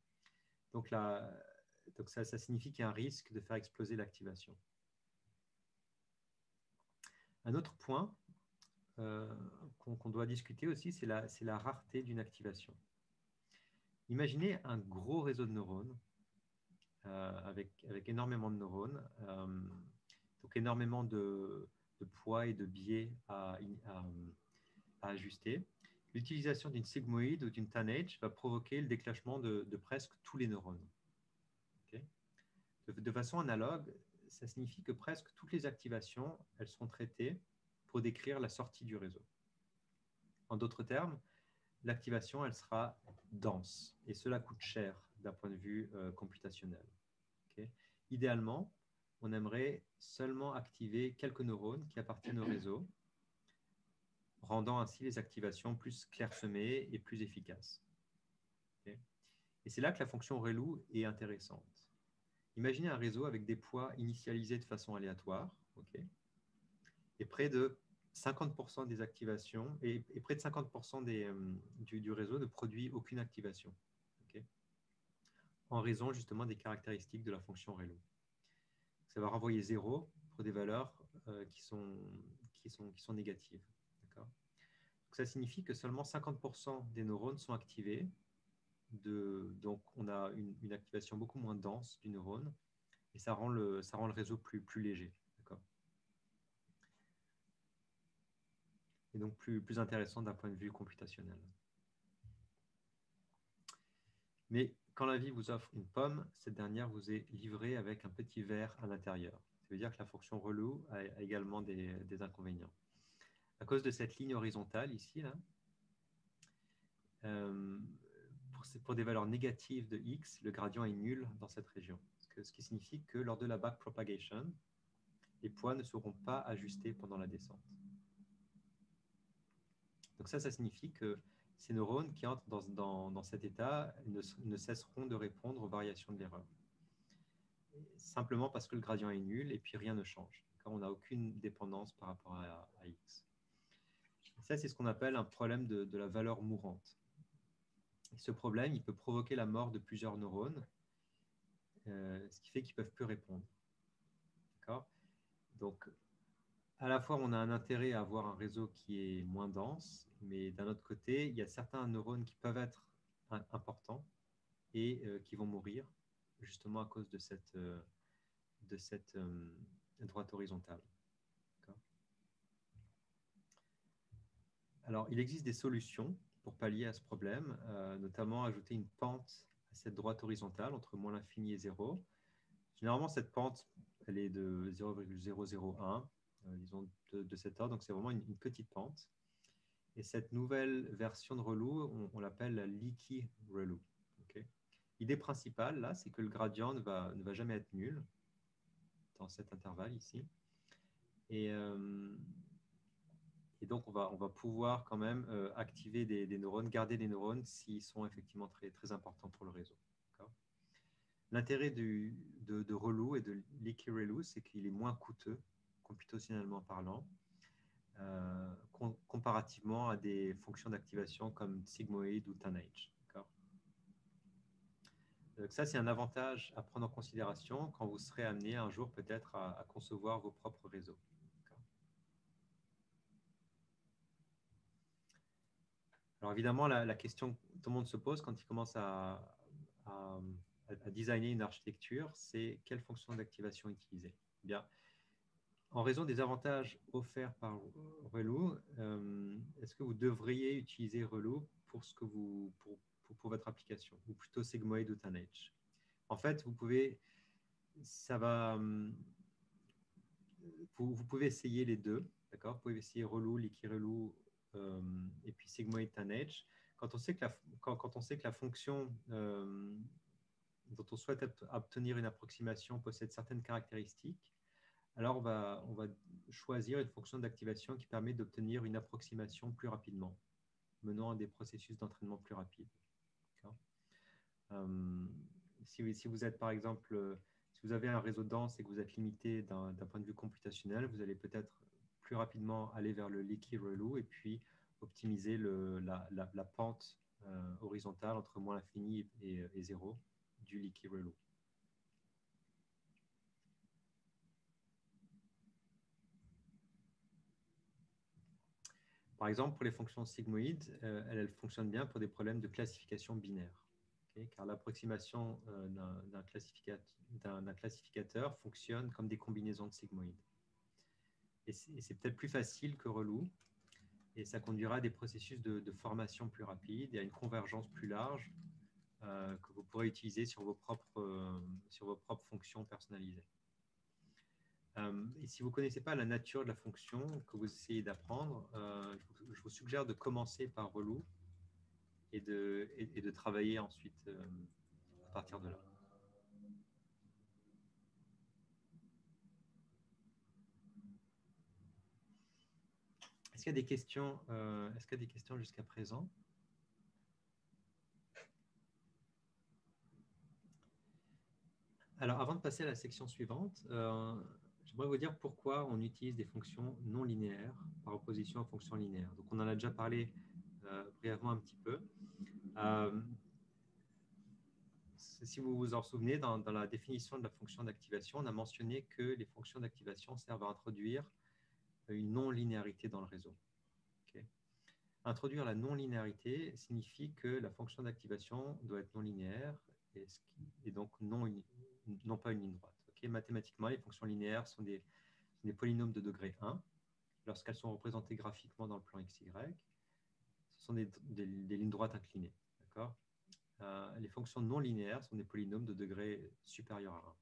Donc, ça signifie qu'il y a un risque de faire exploser l'activation. Un autre point qu'on doit discuter aussi, c'est la rareté d'une activation. Imaginez un gros réseau de neurones avec énormément de neurones, donc énormément de poids et de biais à ajuster. L'utilisation d'une sigmoïde ou d'une tanh va provoquer le déclenchement de presque tous les neurones. Okay? De façon analogue, ça signifie que presque toutes les activations, elles seront traitées pour décrire la sortie du réseau. En d'autres termes, l'activation, elle sera dense et cela coûte cher d'un point de vue computationnel. Okay? Idéalement, on aimerait seulement activer quelques neurones qui appartiennent au réseau, rendant ainsi les activations plus clairsemées et plus efficaces. Okay? Et c'est là que la fonction ReLU est intéressante. Imaginez un réseau avec des poids initialisés de façon aléatoire, okay? Et près de 50% des activations et près de 50% du réseau ne produit aucune activation, okay? En raison justement des caractéristiques de la fonction ReLU. Ça va renvoyer 0 pour des valeurs qui sont négatives. Donc, ça signifie que seulement 50% des neurones sont activés. Donc, on a une activation beaucoup moins dense du neurone et ça rend le réseau plus léger. Et donc plus intéressant d'un point de vue computationnel. Mais quand la vie vous offre une pomme, cette dernière vous est livrée avec un petit verre à l'intérieur. Ça veut dire que la fonction ReLU a également des inconvénients. À cause de cette ligne horizontale ici, là, pour des valeurs négatives de x, le gradient est nul dans cette région. Ce qui signifie que lors de la backpropagation, les poids ne seront pas ajustés pendant la descente. Donc ça signifie que ces neurones qui entrent dans cet état ne cesseront de répondre aux variations de l'erreur. Simplement parce que le gradient est nul et puis rien ne change. On n'a aucune dépendance par rapport à x. Ça, c'est ce qu'on appelle un problème de la valeur mourante. Et ce problème, il peut provoquer la mort de plusieurs neurones, ce qui fait qu'ils ne peuvent plus répondre. D'accord ? Donc, à la fois, on a un intérêt à avoir un réseau qui est moins dense, mais d'un autre côté, il y a certains neurones qui peuvent être importants et qui vont mourir, justement à cause de cette droite horizontale. Alors, il existe des solutions pour pallier à ce problème, notamment ajouter une pente à cette droite horizontale entre moins l'infini et 0. Généralement, cette pente, elle est de 0,001, disons de cet ordre, donc c'est vraiment une petite pente. Et cette nouvelle version de ReLU, on l'appelle la leaky ReLU. Okay. L'idée principale, là, c'est que le gradient ne va jamais être nul dans cet intervalle ici. Et donc, on va pouvoir quand même activer des neurones, garder des neurones s'ils sont effectivement très, très importants pour le réseau. L'intérêt de ReLU et de leaky ReLU, c'est qu'il est moins coûteux, computationnellement parlant, comparativement à des fonctions d'activation comme sigmoïde ou tanh. Donc ça, c'est un avantage à prendre en considération quand vous serez amené un jour peut-être à concevoir vos propres réseaux. Alors évidemment, la question que tout le monde se pose quand il commence à, à designer une architecture, c'est quelle fonction d'activation utiliser. Bien, en raison des avantages offerts par Reloo, est-ce que vous devriez utiliser Reloo pour, ce que vous, pour votre application, ou plutôt Sigmoid ou Tanh. En fait, vous pouvez, ça va, vous pouvez essayer les deux, d'accord? Vous pouvez essayer Reloo, Liquireloo et puis Sigmoid Tanh. Quand on sait que quand on sait que la fonction dont on souhaite obtenir une approximation possède certaines caractéristiques, alors on va choisir une fonction d'activation qui permet d'obtenir une approximation plus rapidement, menant à des processus d'entraînement plus rapides. Si vous êtes, par exemple, si vous avez un réseau dense et que vous êtes limité d'un point de vue computationnel, vous allez peut-être plus rapidement aller vers le Liquireloo et puis optimiser la pente horizontale entre moins l'infini et 0 du Liquireloo. Par exemple, pour les fonctions sigmoïdes, elles fonctionnent bien pour des problèmes de classification binaire. Okay, car l'approximation d'un classificateur fonctionne comme des combinaisons de sigmoïdes. Et c'est peut-être plus facile que Reloo, et ça conduira à des processus de formation plus rapides et à une convergence plus large que vous pourrez utiliser sur vos propres fonctions personnalisées. Et si vous ne connaissez pas la nature de la fonction que vous essayez d'apprendre, je vous suggère de commencer par Reloo et de travailler ensuite à partir de là. Est-ce qu'il y a des questions, jusqu'à présent? Alors, avant de passer à la section suivante, j'aimerais vous dire pourquoi on utilise des fonctions non linéaires par opposition aux fonctions linéaires. Donc, on en a déjà parlé brièvement un petit peu. Si vous vous en souvenez, dans la définition de la fonction d'activation, on a mentionné que les fonctions d'activation servent à introduire une non-linéarité dans le réseau. Okay. Introduire la non-linéarité signifie que la fonction d'activation doit être non linéaire et donc non pas une ligne droite. Okay. Mathématiquement, les fonctions linéaires sont des polynômes de degré 1. Lorsqu'elles sont représentées graphiquement dans le plan XY, ce sont des lignes droites inclinées. D'accord. Les fonctions non linéaires sont des polynômes de degré supérieur à 1.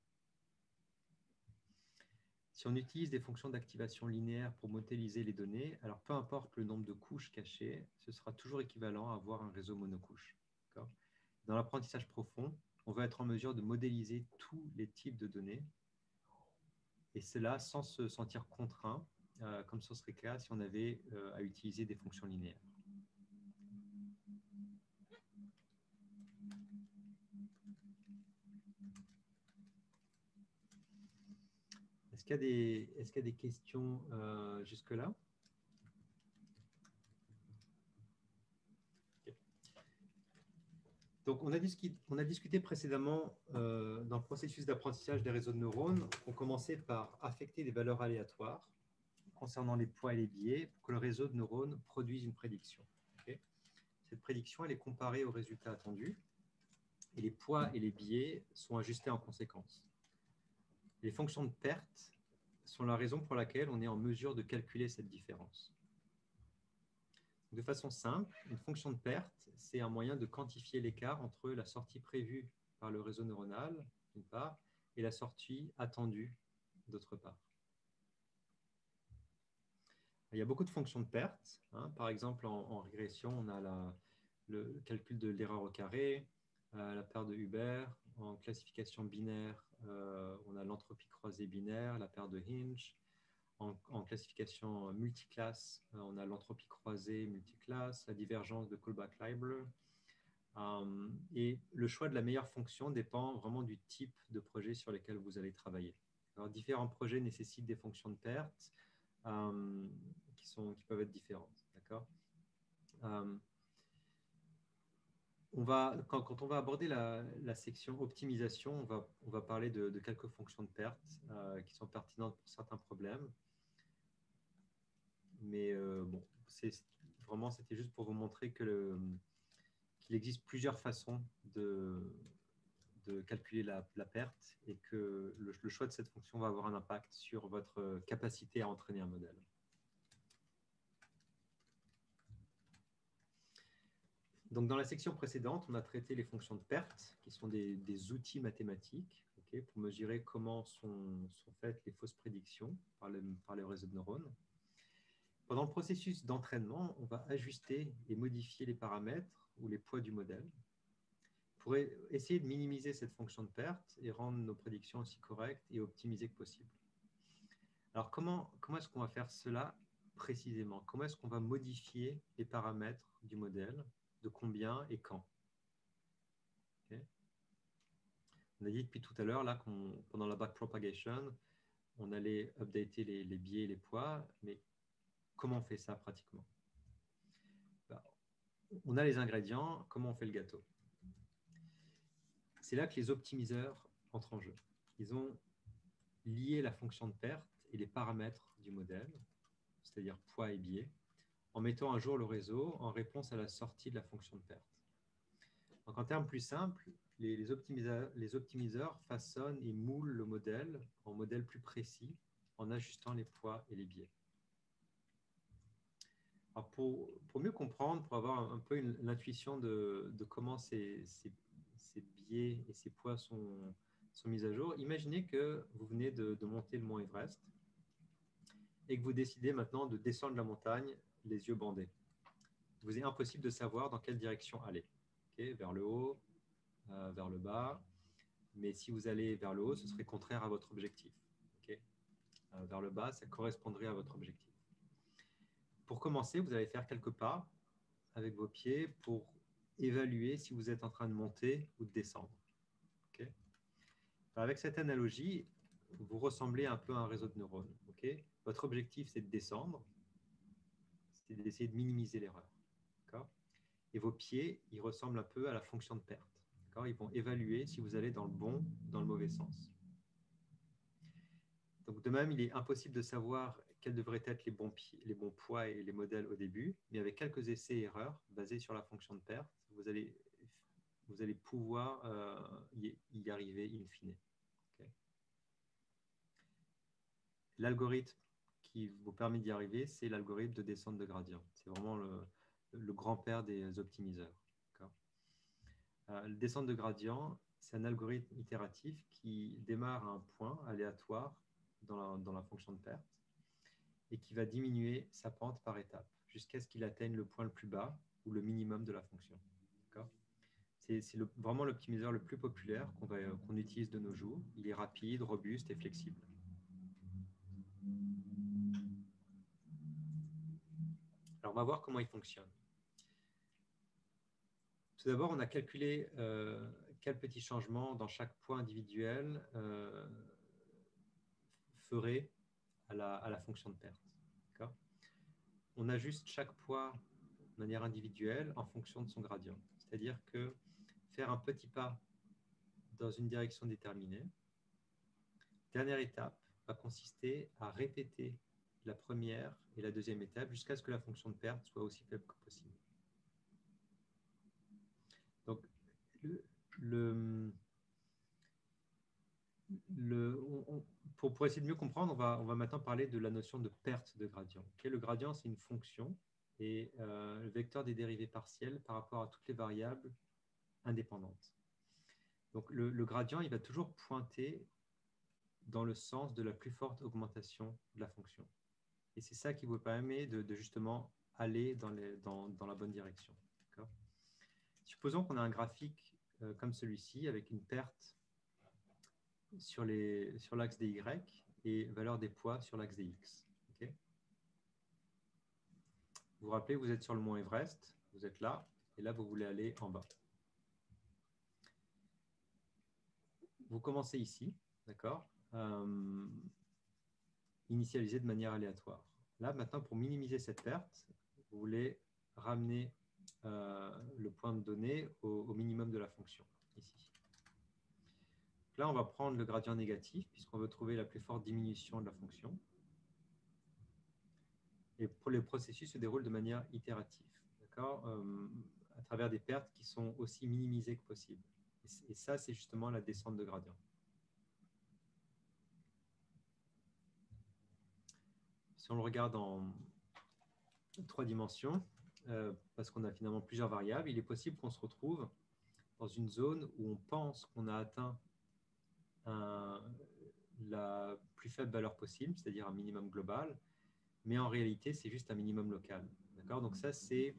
Si on utilise des fonctions d'activation linéaire pour modéliser les données, alors peu importe le nombre de couches cachées, ce sera toujours équivalent à avoir un réseau monocouche. Dans l'apprentissage profond, on veut être en mesure de modéliser tous les types de données, et cela sans se sentir contraint, comme ce serait le cas si on avait à utiliser des fonctions linéaires. Est-ce qu'il y a des questions jusque-là? Okay. Donc, on a discuté précédemment dans le processus d'apprentissage des réseaux de neurones. On commençait par affecter des valeurs aléatoires concernant les poids et les biais pour que le réseau de neurones produise une prédiction. Okay. Cette prédiction, elle est comparée aux résultats attendus et les poids et les biais sont ajustés en conséquence. Les fonctions de perte sont la raison pour laquelle on est en mesure de calculer cette différence. De façon simple, une fonction de perte, c'est un moyen de quantifier l'écart entre la sortie prévue par le réseau neuronal, d'une part, et la sortie attendue, d'autre part. Il y a beaucoup de fonctions de perte. Hein. Par exemple, en régression, on a le calcul de l'erreur au carré, la paire de Huber. En classification binaire, on a l'entropie croisée binaire, la paire de Hinge. En classification multiclasse, on a l'entropie croisée multiclasse, la divergence de Kullback-Leibler. Et le choix de la meilleure fonction dépend vraiment du type de projet sur lequel vous allez travailler. Alors, différents projets nécessitent des fonctions de perte qui peuvent être différentes. D'accord. Quand on va aborder la section optimisation, on va parler de quelques fonctions de perte qui sont pertinentes pour certains problèmes. Mais bon, Vraiment, c'était juste pour vous montrer qu'il existe plusieurs façons de calculer la perte et que le choix de cette fonction va avoir un impact sur votre capacité à entraîner un modèle. Donc, dans la section précédente, on a traité les fonctions de perte, qui sont des outils mathématiques pour mesurer comment sont faites les fausses prédictions par le réseau de neurones. Pendant le processus d'entraînement, on va ajuster et modifier les paramètres ou les poids du modèle pour essayer de minimiser cette fonction de perte et rendre nos prédictions aussi correctes et optimisées que possible. Alors, comment est-ce qu'on va faire cela précisément? Comment est-ce qu'on va modifier les paramètres du modèle? De combien et quand? Okay. On a dit depuis tout à l'heure là pendant la backpropagation, on allait updater les biais et les poids, mais comment on fait ça pratiquement? On a les ingrédients, comment on fait le gâteau? C'est là que les optimiseurs entrent en jeu. Ils ont lié la fonction de perte et les paramètres du modèle, c'est-à-dire poids et biais, en mettant à jour le réseau en réponse à la sortie de la fonction de perte. Donc, en termes plus simples, les optimiseurs façonnent et moulent le modèle en modèle plus précis en ajustant les poids et les biais. Alors pour mieux comprendre, pour avoir un peu l'intuition de comment ces biais et ces poids sont mis à jour, imaginez que vous venez de monter le mont Everest et que vous décidez maintenant de descendre la montagne les yeux bandés. Il vous est impossible de savoir dans quelle direction aller. Vers le haut, vers le bas. Mais si vous allez vers le haut, ce serait contraire à votre objectif. Vers le bas, ça correspondrait à votre objectif. Pour commencer, vous allez faire quelques pas avec vos pieds pour évaluer si vous êtes en train de monter ou de descendre. Avec cette analogie, vous ressemblez un peu à un réseau de neurones. Votre objectif, c'est de descendre, c'est d'essayer de minimiser l'erreur. Et vos pieds, ils ressemblent un peu à la fonction de perte. Ils vont évaluer si vous allez dans le bon ou dans le mauvais sens. Donc, de même, il est impossible de savoir quels devraient être les bons poids et les modèles au début, mais avec quelques essais et erreurs basés sur la fonction de perte, vous allez pouvoir y arriver in fine. L'algorithme qui vous permet d'y arriver, c'est l'algorithme de descente de gradient. C'est vraiment le grand-père des optimiseurs. Le descente de gradient, c'est un algorithme itératif qui démarre à un point aléatoire dans la fonction de perte et qui va diminuer sa pente par étapes jusqu'à ce qu'il atteigne le point le plus bas ou le minimum de la fonction. C'est vraiment l'optimiseur le plus populaire qu'on utilise de nos jours. Il est rapide, robuste et flexible. Alors, on va voir comment il fonctionne. Tout d'abord, on a calculé quels petits changements dans chaque point individuel ferait à la fonction de perte. On ajuste chaque poids de manière individuelle en fonction de son gradient. C'est-à-dire que faire un petit pas dans une direction déterminée, dernière étape va consister à répéter la première et la deuxième étape jusqu'à ce que la fonction de perte soit aussi faible que possible. Donc, pour essayer de mieux comprendre, on va maintenant parler de la notion de perte de gradient. Le gradient, c'est une fonction et le vecteur des dérivées partielles par rapport à toutes les variables indépendantes. Donc, le gradient, il va toujours pointer dans le sens de la plus forte augmentation de la fonction. Et c'est ça qui vous permet de justement aller dans la bonne direction. Supposons qu'on a un graphique comme celui-ci avec une perte sur l'axe des Y et valeur des poids sur l'axe des X. Vous vous rappelez, vous êtes sur le mont Everest, vous êtes là, et là, vous voulez aller en bas. Vous commencez ici, d'accord, initialisé de manière aléatoire. Là, maintenant, pour minimiser cette perte, vous voulez ramener le point de données au minimum de la fonction, ici. Là, on va prendre le gradient négatif, puisqu'on veut trouver la plus forte diminution de la fonction. Et le processus se déroule de manière itérative, d'accord, à travers des pertes qui sont aussi minimisées que possible. Et ça, c'est justement la descente de gradient. Si on le regarde en 3 dimensions, parce qu'on a finalement plusieurs variables, il est possible qu'on se retrouve dans une zone où on pense qu'on a atteint la plus faible valeur possible, c'est-à-dire un minimum global, mais en réalité, c'est juste un minimum local. D'accord? Donc ça, c'est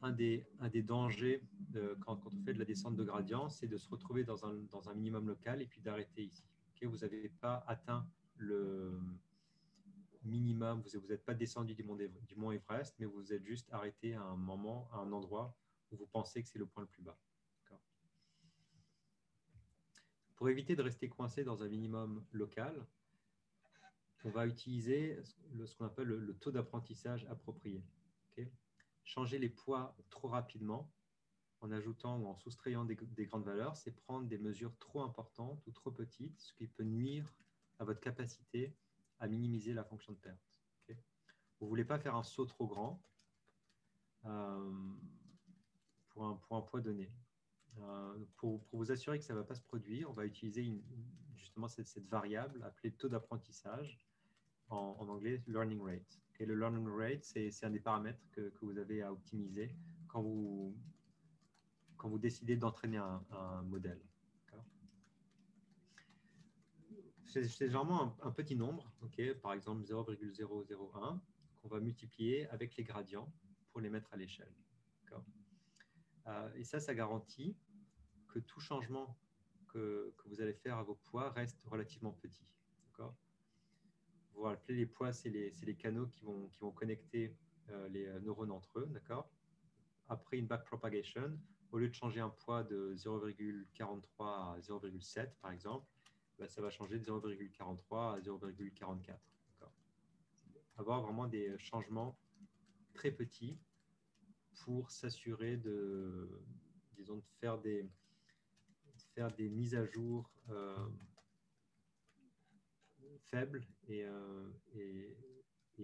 un des dangers quand on fait de la descente de gradient, c'est de se retrouver dans un minimum local et puis d'arrêter ici. Okay? Vous n'avez pas atteint le minimum, vous n'êtes pas descendu du mont Everest, mais vous êtes juste arrêté à un moment, à un endroit où vous pensez que c'est le point le plus bas. Pour éviter de rester coincé dans un minimum local, on va utiliser ce qu'on appelle le taux d'apprentissage approprié. Okay? Changer les poids trop rapidement en ajoutant ou en soustrayant des grandes valeurs, c'est prendre des mesures trop importantes ou trop petites, ce qui peut nuire à votre capacité à minimiser la fonction de perte. Okay? Vous ne voulez pas faire un saut trop grand pour un poids donné. Pour vous assurer que ça ne va pas se produire, on va utiliser justement cette variable appelée taux d'apprentissage, en anglais learning rate. Et le learning rate, c'est un des paramètres que vous avez à optimiser quand vous décidez d'entraîner un modèle. C'est généralement un petit nombre, okay, par exemple 0,001, qu'on va multiplier avec les gradients pour les mettre à l'échelle. Et ça garantit que tout changement que vous allez faire à vos poids reste relativement petit. Vous vous rappelez, les poids, c'est les canaux qui vont connecter les neurones entre eux. Après une backpropagation, au lieu de changer un poids de 0,43 à 0,7, par exemple, ça va changer de 0,43 à 0,44. Avoir vraiment des changements très petits pour s'assurer de faire des mises à jour faibles et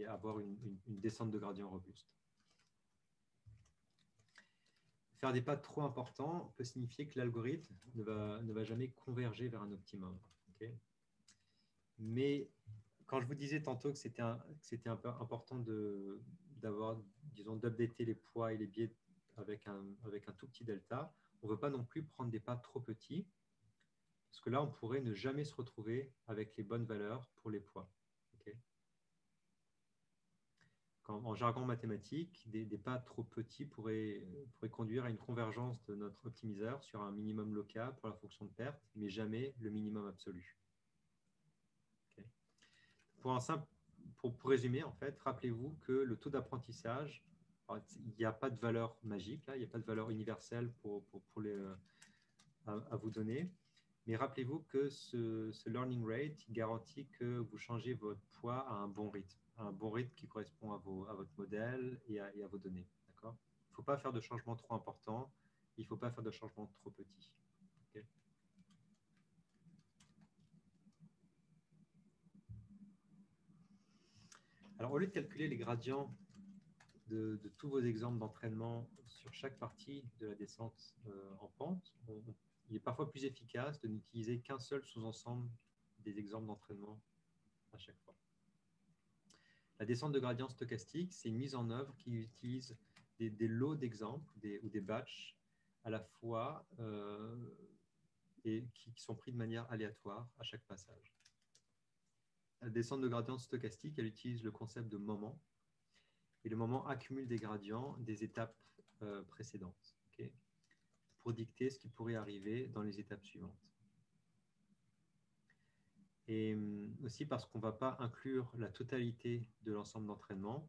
avoir une descente de gradient robuste. Faire des pas trop importants peut signifier que l'algorithme ne va jamais converger vers un optimum. Okay? Mais quand je vous disais tantôt que c'était un peu important d'avoir, disons, d'updater les poids et les biais avec un tout petit delta, on ne veut pas non plus prendre des pas trop petits, parce que là, on pourrait ne jamais se retrouver avec les bonnes valeurs pour les poids. Okay? En jargon mathématique, des pas trop petits pourraient conduire à une convergence de notre optimiseur sur un minimum local pour la fonction de perte, mais jamais le minimum absolu. Okay. Pour résumer, en fait, rappelez-vous que le taux d'apprentissage, il n'y a pas de valeur magique, là, il n'y a pas de valeur universelle à vous donner. Mais rappelez-vous que ce learning rate garantit que vous changez votre poids à un bon rythme qui correspond à votre modèle et à vos données. Il ne faut pas faire de changements trop importants, il ne faut pas faire de changements trop petits. Okay. Alors, au lieu de calculer les gradients de tous vos exemples d'entraînement sur chaque partie de la descente en pente, il est parfois plus efficace de n'utiliser qu'un seul sous-ensemble des exemples d'entraînement à chaque fois. La descente de gradient stochastique, c'est une mise en œuvre qui utilise des lots d'exemples ou des batchs à la fois et qui sont pris de manière aléatoire à chaque passage. La descente de gradient stochastique, elle utilise le concept de moment, et le moment accumule des gradients des étapes précédentes, okay, pour dicter ce qui pourrait arriver dans les étapes suivantes. Et aussi parce qu'on ne va pas inclure la totalité de l'ensemble d'entraînement,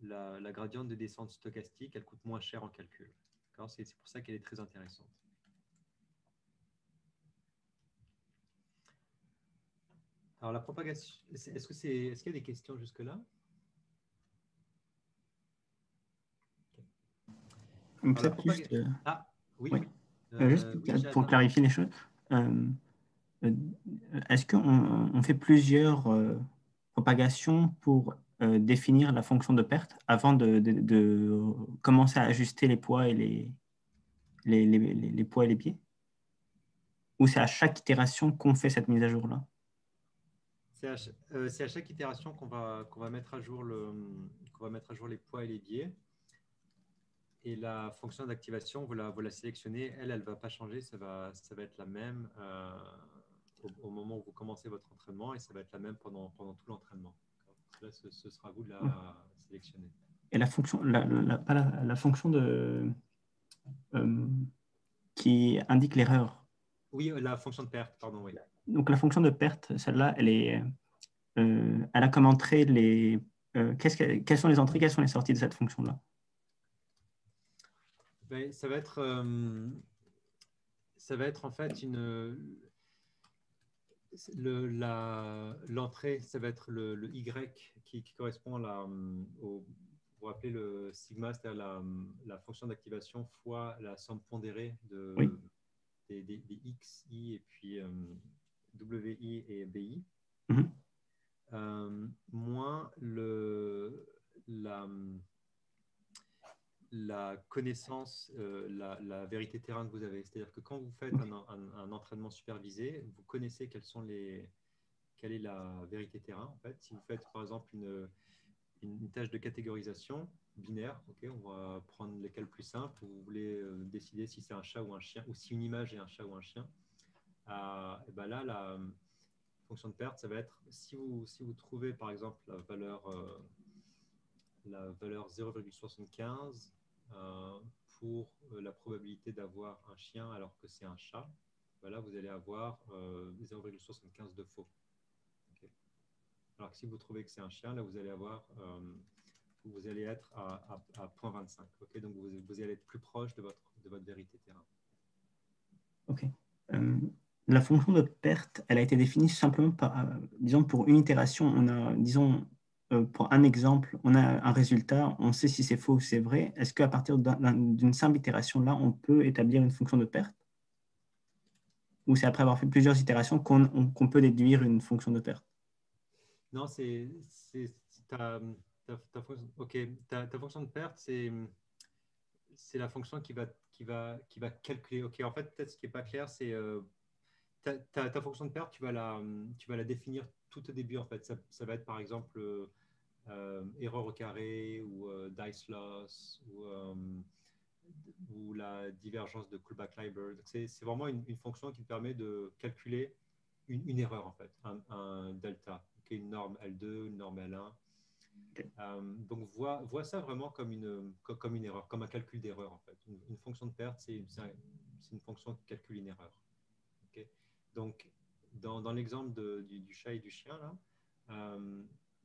la gradiente de descente stochastique, elle coûte moins cher en calcul. C'est pour ça qu'elle est très intéressante. Alors la propagation, est-ce qu'il y a des questions jusque-là? Peut-être juste... Ah, oui. Oui. Juste pour clarifier les choses, est-ce qu'on fait plusieurs propagations pour définir la fonction de perte avant de commencer à ajuster les poids et les poids et les pieds? Ou c'est à chaque itération qu'on fait cette mise à jour-là? C'est à chaque itération qu'on va mettre à jour les poids et les biais. Et la fonction d'activation, vous la sélectionnez. Elle ne va pas changer. Ça va être la même au moment où vous commencez votre entraînement et ça va être la même pendant tout l'entraînement. Là, ce sera à vous de la sélectionner. Et la fonction, pas la fonction qui indique l'erreur. Oui, la fonction de perte, pardon, oui. Donc la fonction de perte, celle-là, elle a comme entrée quelles sont les entrées, quelles sont les sorties de cette fonction-là? Ben, ça va être en fait l'entrée, ça va être le Y qui correspond au, vous vous rappelez le sigma, c'est-à-dire la fonction d'activation fois la somme pondérée Oui. des X, I et puis WI et BI, moins la connaissance, la vérité terrain que vous avez. C'est-à-dire que quand vous faites un entraînement supervisé, vous connaissez quelle est la vérité terrain. En fait, si vous faites par exemple une tâche de catégorisation binaire, okay, on va prendre les cas le plus simple, vous voulez décider si c'est un chat ou un chien, ou si une image est un chat ou un chien. Et ben là, la fonction de perte, ça va être si vous trouvez par exemple la valeur 0,75 pour la probabilité d'avoir un chien alors que c'est un chat, ben là vous allez avoir 0,75 de faux. Okay. Alors que si vous trouvez que c'est un chien, là vous allez être à 0,25. Okay, donc vous allez être plus proche de votre vérité terrain. Ok. La fonction de perte, elle a été définie simplement disons, pour une itération. On a, disons, pour un exemple, on a un résultat, on sait si c'est faux ou c'est vrai. Est-ce qu'à partir d'une simple itération, là, on peut établir une fonction de perte? Ou c'est après avoir fait plusieurs itérations qu'on peut déduire une fonction de perte? Non, ta fonction de perte, c'est la fonction qui va calculer. Ok, en fait, peut-être ce qui n'est pas clair, c'est ta fonction de perte, tu vas la définir tout au début. En fait, ça va être par exemple erreur au carré ou dice loss ou la divergence de Kullback-Leibler. C'est vraiment une fonction qui te permet de calculer une erreur en fait, un delta, okay, une norme L2, une norme L1. Okay. Donc vois ça vraiment comme une erreur, comme un calcul d'erreur en fait. Une fonction de perte, c'est une fonction qui calcule une erreur. Okay. Donc dans l'exemple du chat et du chien là,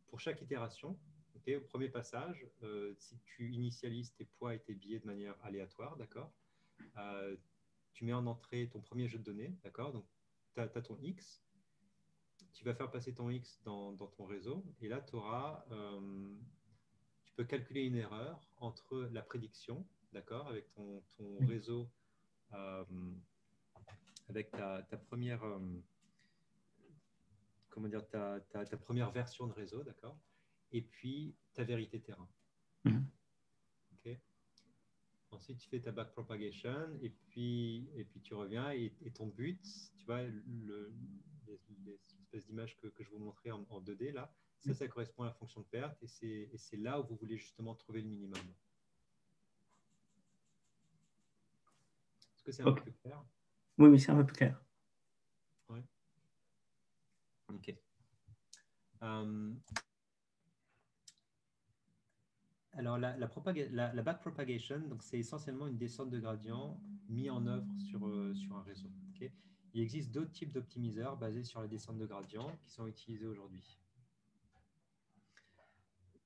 pour chaque itération, okay, au premier passage, si tu initialises tes poids et tes biais de manière aléatoire, d'accord, tu mets en entrée ton premier jeu de données, d'accord, donc tu as ton X, tu vas faire passer ton X dans ton réseau, et là, tu peux calculer une erreur entre la prédiction, d'accord, avec ton réseau, avec ta première, comment dire, ta première version de réseau, d'accord, et puis ta vérité terrain. Okay. Ensuite, tu fais ta backpropagation et puis tu reviens et ton but, tu vois, l'espèce d'image que je vous montrais en 2D là, ça correspond à la fonction de perte et c'est là où vous voulez justement trouver le minimum. Est-ce que c'est un peu plus clair? Oui, c'est un peu plus clair. Ouais. Ok. Alors, la backpropagation, donc c'est essentiellement une descente de gradient mise en œuvre sur un réseau. Okay. Il existe d'autres types d'optimiseurs basés sur la descente de gradient qui sont utilisés aujourd'hui.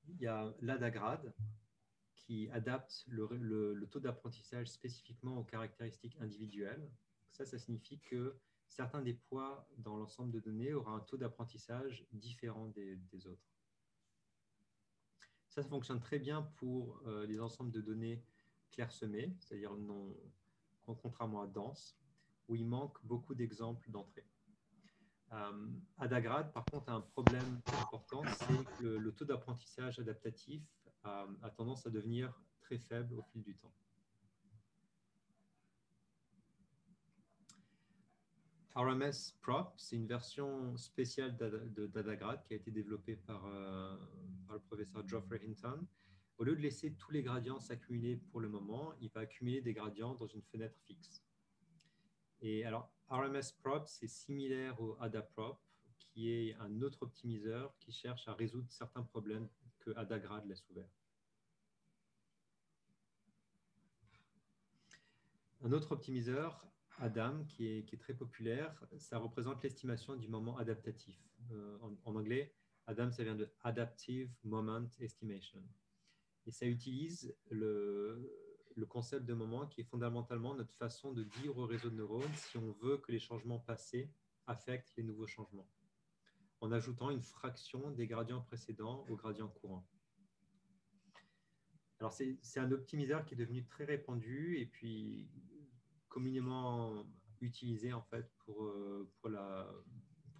Il y a l'ADAGRAD qui adapte le taux d'apprentissage spécifiquement aux caractéristiques individuelles. Ça signifie que certains des poids dans l'ensemble de données auront un taux d'apprentissage différent des autres. Ça fonctionne très bien pour les ensembles de données clairsemés, c'est-à-dire contrairement à dense, où il manque beaucoup d'exemples d'entrée. Adagrad, par contre, a un problème important, c'est que le taux d'apprentissage adaptatif a tendance à devenir très faible au fil du temps. RMS Prop, c'est une version spéciale d'Adagrad qui a été développée par le professeur Geoffrey Hinton. Au lieu de laisser tous les gradients s'accumuler pour le moment, il va accumuler des gradients dans une fenêtre fixe. Et alors, RMS Prop, c'est similaire au AdaProp, qui est un autre optimiseur qui cherche à résoudre certains problèmes que Adagrad laisse ouverts. Un autre optimiseur, Adam, qui est très populaire, ça représente l'estimation du moment adaptatif. En anglais, Adam, ça vient de Adaptive Moment Estimation. Et ça utilise le concept de moment qui est fondamentalement notre façon de dire au réseau de neurones si on veut que les changements passés affectent les nouveaux changements, en ajoutant une fraction des gradients précédents au gradient courant. Alors, c'est un optimiseur qui est devenu très répandu et puis communément utilisé en fait pour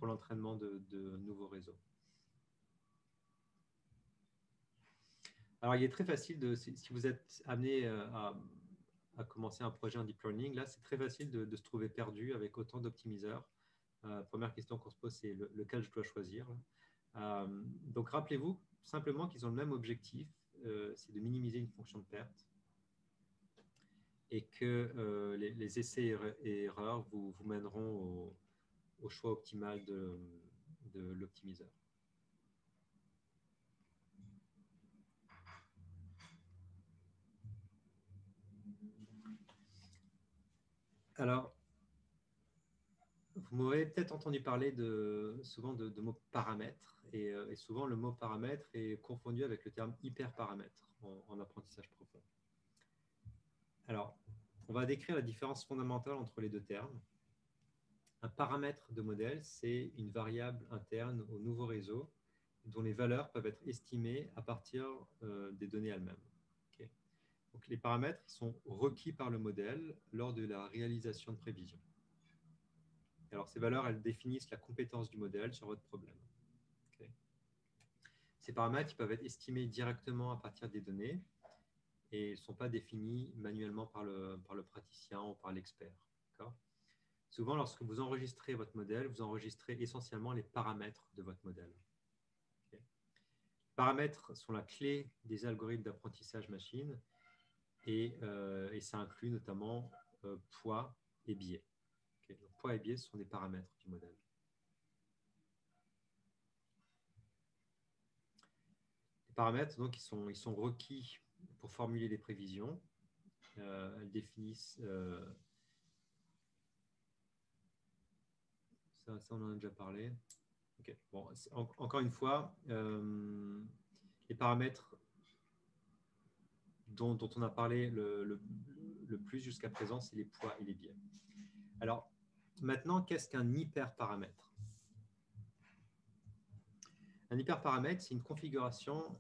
l'entraînement de nouveaux réseaux. Alors, il est très facile, si vous êtes amené à commencer un projet en deep learning, là, c'est très facile de se trouver perdu avec autant d'optimiseurs. Première question qu'on se pose, c'est lequel je dois choisir. Donc, rappelez-vous simplement qu'ils ont le même objectif, c'est de minimiser une fonction de perte et que les essais et erreurs vous mèneront au choix optimal de l'optimiseur. Alors, vous m'aurez peut-être entendu parler souvent de mots paramètres et souvent le mot paramètre est confondu avec le terme hyperparamètre en apprentissage profond. Alors, on va décrire la différence fondamentale entre les deux termes. Un paramètre de modèle, c'est une variable interne au nouveau réseau dont les valeurs peuvent être estimées à partir des données elles-mêmes. Okay. Donc, les paramètres sont requis par le modèle lors de la réalisation de prévisions. Alors, ces valeurs, elles définissent la compétence du modèle sur votre problème. Okay. Ces paramètres ils peuvent être estimés directement à partir des données et ils ne sont pas définis manuellement par le praticien ou par l'expert. Souvent, lorsque vous enregistrez votre modèle, vous enregistrez essentiellement les paramètres de votre modèle. Okay. Les paramètres sont la clé des algorithmes d'apprentissage machine et ça inclut notamment poids et biais. Okay. Donc, poids et biais sont des paramètres du modèle. Les paramètres, donc, ils sont requis pour formuler des prévisions. Elles définissent... ça, on en a déjà parlé. Okay. Bon, encore une fois, les paramètres dont on a parlé le plus jusqu'à présent, c'est les poids et les biais. Alors, maintenant, qu'est-ce qu'un hyperparamètre? Un hyperparamètre, c'est une configuration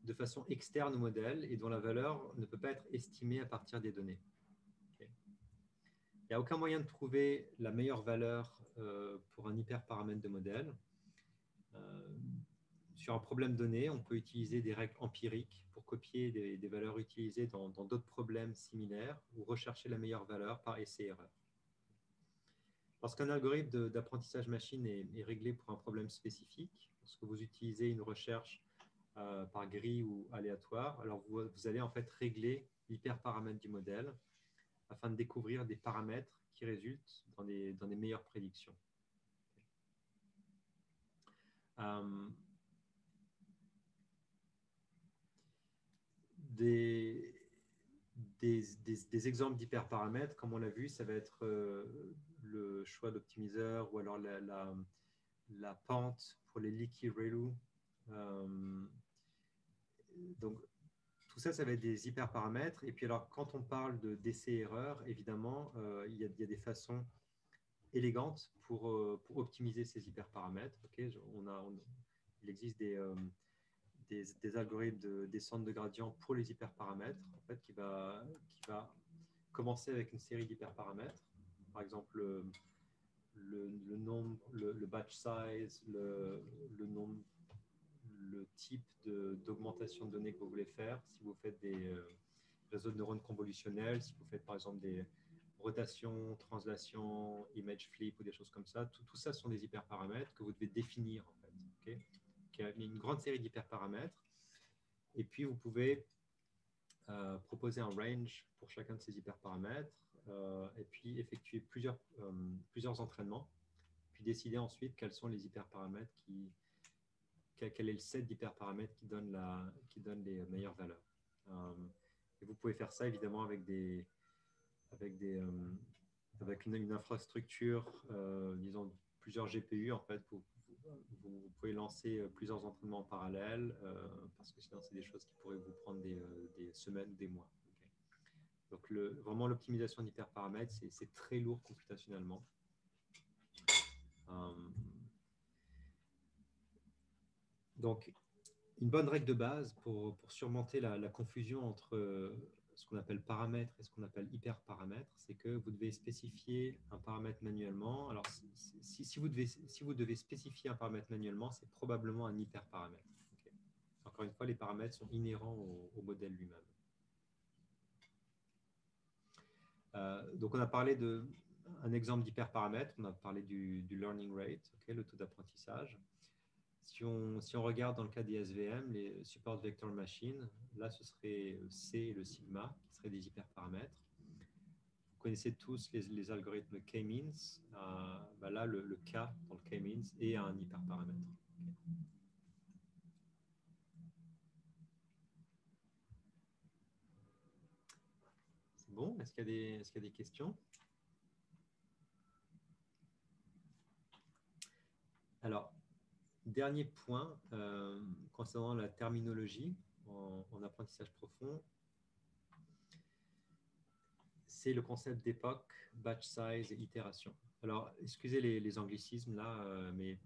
de façon externe au modèle et dont la valeur ne peut pas être estimée à partir des données. Okay. Il n'y a aucun moyen de trouver la meilleure valeur pour un hyperparamètre de modèle. Sur un problème donné, on peut utiliser des règles empiriques pour copier des valeurs utilisées dans d'autres problèmes similaires ou rechercher la meilleure valeur par essai-erreur. Lorsqu'un algorithme d'apprentissage machine est réglé pour un problème spécifique, lorsque vous utilisez une recherche par grille ou aléatoire, alors vous allez en fait régler l'hyperparamètre du modèle afin de découvrir des paramètres qui résultent dans des meilleures prédictions. Des exemples d'hyperparamètres, comme on l'a vu, ça va être le choix d'optimiseur ou alors la pente pour les leaky ReLU. Donc, tout ça, ça va être des hyperparamètres. Et puis, alors, quand on parle d'essai-erreur, évidemment, il y a des façons élégantes pour optimiser ces hyperparamètres. Okay, il existe des algorithmes de descente de gradient pour les hyperparamètres, en fait, qui va commencer avec une série d'hyperparamètres. Par exemple, le nombre, le batch size, le nombre, le type d'augmentation de données que vous voulez faire. Si vous faites des réseaux de neurones convolutionnels, si vous faites par exemple des rotations, translations, image flip ou des choses comme ça, tout ça sont des hyperparamètres que vous devez définir en fait. Okay, il y a une grande série d'hyperparamètres. Et puis, vous pouvez proposer un range pour chacun de ces hyperparamètres et puis effectuer plusieurs entraînements, puis décider ensuite quels sont les hyperparamètres quel est le set d'hyperparamètres qui donne les meilleures valeurs. Et vous pouvez faire ça évidemment avec une infrastructure, disons plusieurs GPU en fait. Vous pouvez lancer plusieurs entraînements en parallèle parce que sinon c'est des choses qui pourraient vous prendre des semaines ou des mois. Okay. Donc vraiment l'optimisation d'hyperparamètres, c'est très lourd computationnellement. Donc une bonne règle de base pour surmonter la confusion entre ce qu'on appelle paramètres et ce qu'on appelle hyperparamètres, c'est que vous devez spécifier un paramètre manuellement. Alors, si vous devez spécifier un paramètre manuellement, c'est probablement un hyperparamètre. Okay. Encore une fois, les paramètres sont inhérents au modèle lui-même. Donc, on a parlé d'un exemple d'hyperparamètre, on a parlé du learning rate, okay, le taux d'apprentissage. Si on regarde dans le cas des SVM, les Support Vector Machine, là, ce serait C et le sigma, qui seraient des hyperparamètres. Vous connaissez tous les algorithmes K-means. Là, le K dans le K-means est un hyperparamètre. Okay. C'est bon? Est-ce qu'il y a des questions? Alors, dernier point concernant la terminologie en apprentissage profond, c'est le concept d'époque, batch size et itération. Alors, excusez les anglicismes là, mais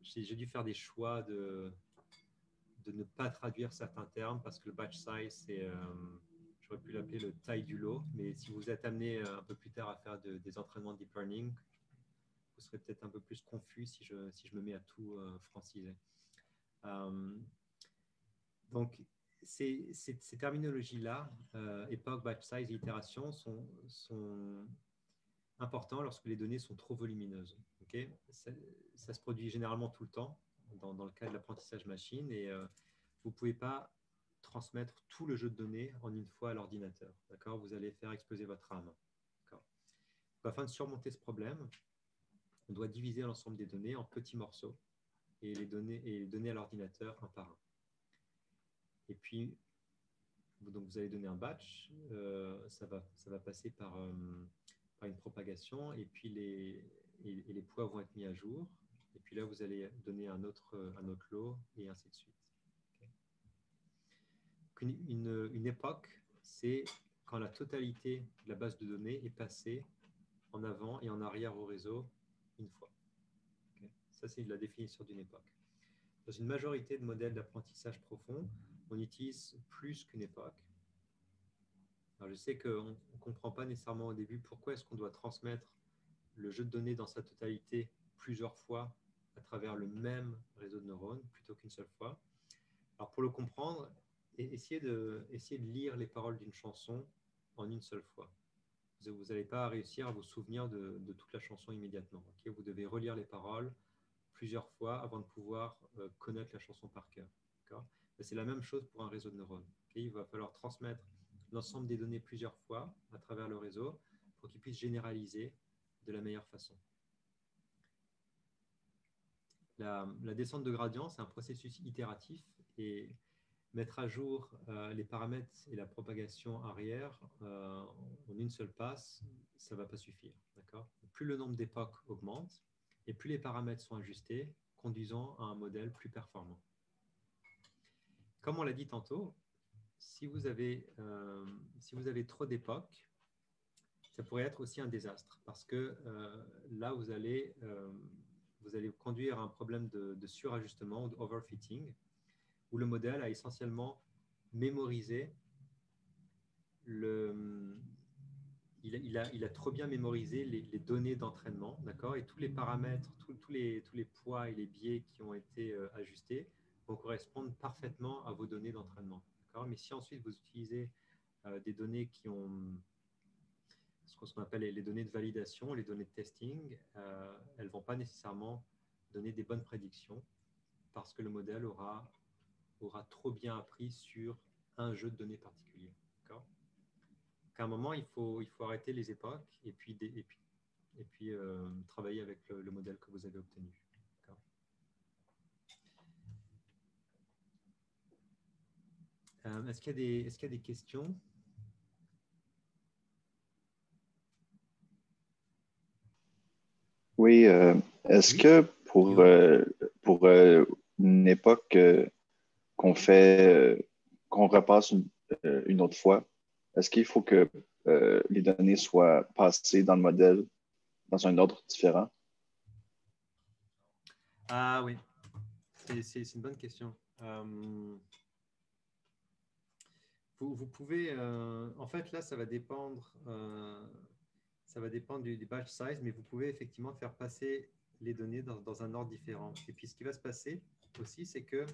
j'ai dû faire des choix de ne pas traduire certains termes parce que le batch size, j'aurais pu l'appeler le taille du lot, mais si vous êtes amené un peu plus tard à faire des entraînements de deep learning, vous serez peut-être un peu plus confus si je me mets à tout franciser. Donc, ces terminologies-là, époque, batch size et itération, sont importants lorsque les données sont trop volumineuses. Okay, ça se produit généralement tout le temps dans le cas de l'apprentissage machine et vous ne pouvez pas transmettre tout le jeu de données en une fois à l'ordinateur. D'accord, vous allez faire exploser votre RAM. Afin de surmonter ce problème, on doit diviser l'ensemble des données en petits morceaux et les donner à l'ordinateur un par un. Et puis, donc vous allez donner un batch, ça va passer par une propagation, et puis les poids vont être mis à jour. Et puis là, vous allez donner un autre lot, et ainsi de suite. Okay. Une époque, c'est quand la totalité de la base de données est passée en avant et en arrière au réseau une fois. Okay. Ça, c'est la définition d'une époque. Dans une majorité de modèles d'apprentissage profond, on utilise plus qu'une époque. Alors, je sais qu'on ne comprend pas nécessairement au début pourquoi est-ce qu'on doit transmettre le jeu de données dans sa totalité plusieurs fois à travers le même réseau de neurones plutôt qu'une seule fois. Alors, pour le comprendre, essayez de lire les paroles d'une chanson en une seule fois. Vous n'allez pas réussir à vous souvenir de toute la chanson immédiatement. Okay, vous devez relire les paroles plusieurs fois avant de pouvoir connaître la chanson par cœur. C'est la même chose pour un réseau de neurones. Okay, il va falloir transmettre l'ensemble des données plusieurs fois à travers le réseau pour qu'il puisse généraliser de la meilleure façon. La descente de gradient, c'est un processus itératif et mettre à jour les paramètres et la propagation arrière en une seule passe, ça ne va pas suffire. Plus le nombre d'époques augmente et plus les paramètres sont ajustés, conduisant à un modèle plus performant. Comme on l'a dit tantôt, si vous avez trop d'époques, ça pourrait être aussi un désastre parce que là, vous allez conduire à un problème de surajustement ou d'overfitting où le modèle a essentiellement mémorisé il a trop bien mémorisé les données d'entraînement, d'accord? Et tous les paramètres, tous les poids et les biais qui ont été ajustés vont correspondre parfaitement à vos données d'entraînement, d'accord? Mais si ensuite vous utilisez des données qui ont ce qu'on appelle les données de validation, les données de testing, elles ne vont pas nécessairement donner des bonnes prédictions parce que le modèle aura trop bien appris sur un jeu de données particulier. D'accord? Donc, à un moment, il faut arrêter les époques et puis travailler avec le modèle que vous avez obtenu. D'accord? Est-ce qu'il y a des questions? Oui, est-ce Oui, que Guillaume? pour une époque qu'on repasse une autre fois, est-ce qu'il faut que les données soient passées dans le modèle dans un ordre différent? Ah oui, c'est une bonne question. Vous pouvez, en fait, là, ça va dépendre du batch size, mais vous pouvez effectivement faire passer les données dans un ordre différent. Et puis, ce qui va se passer aussi, c'est que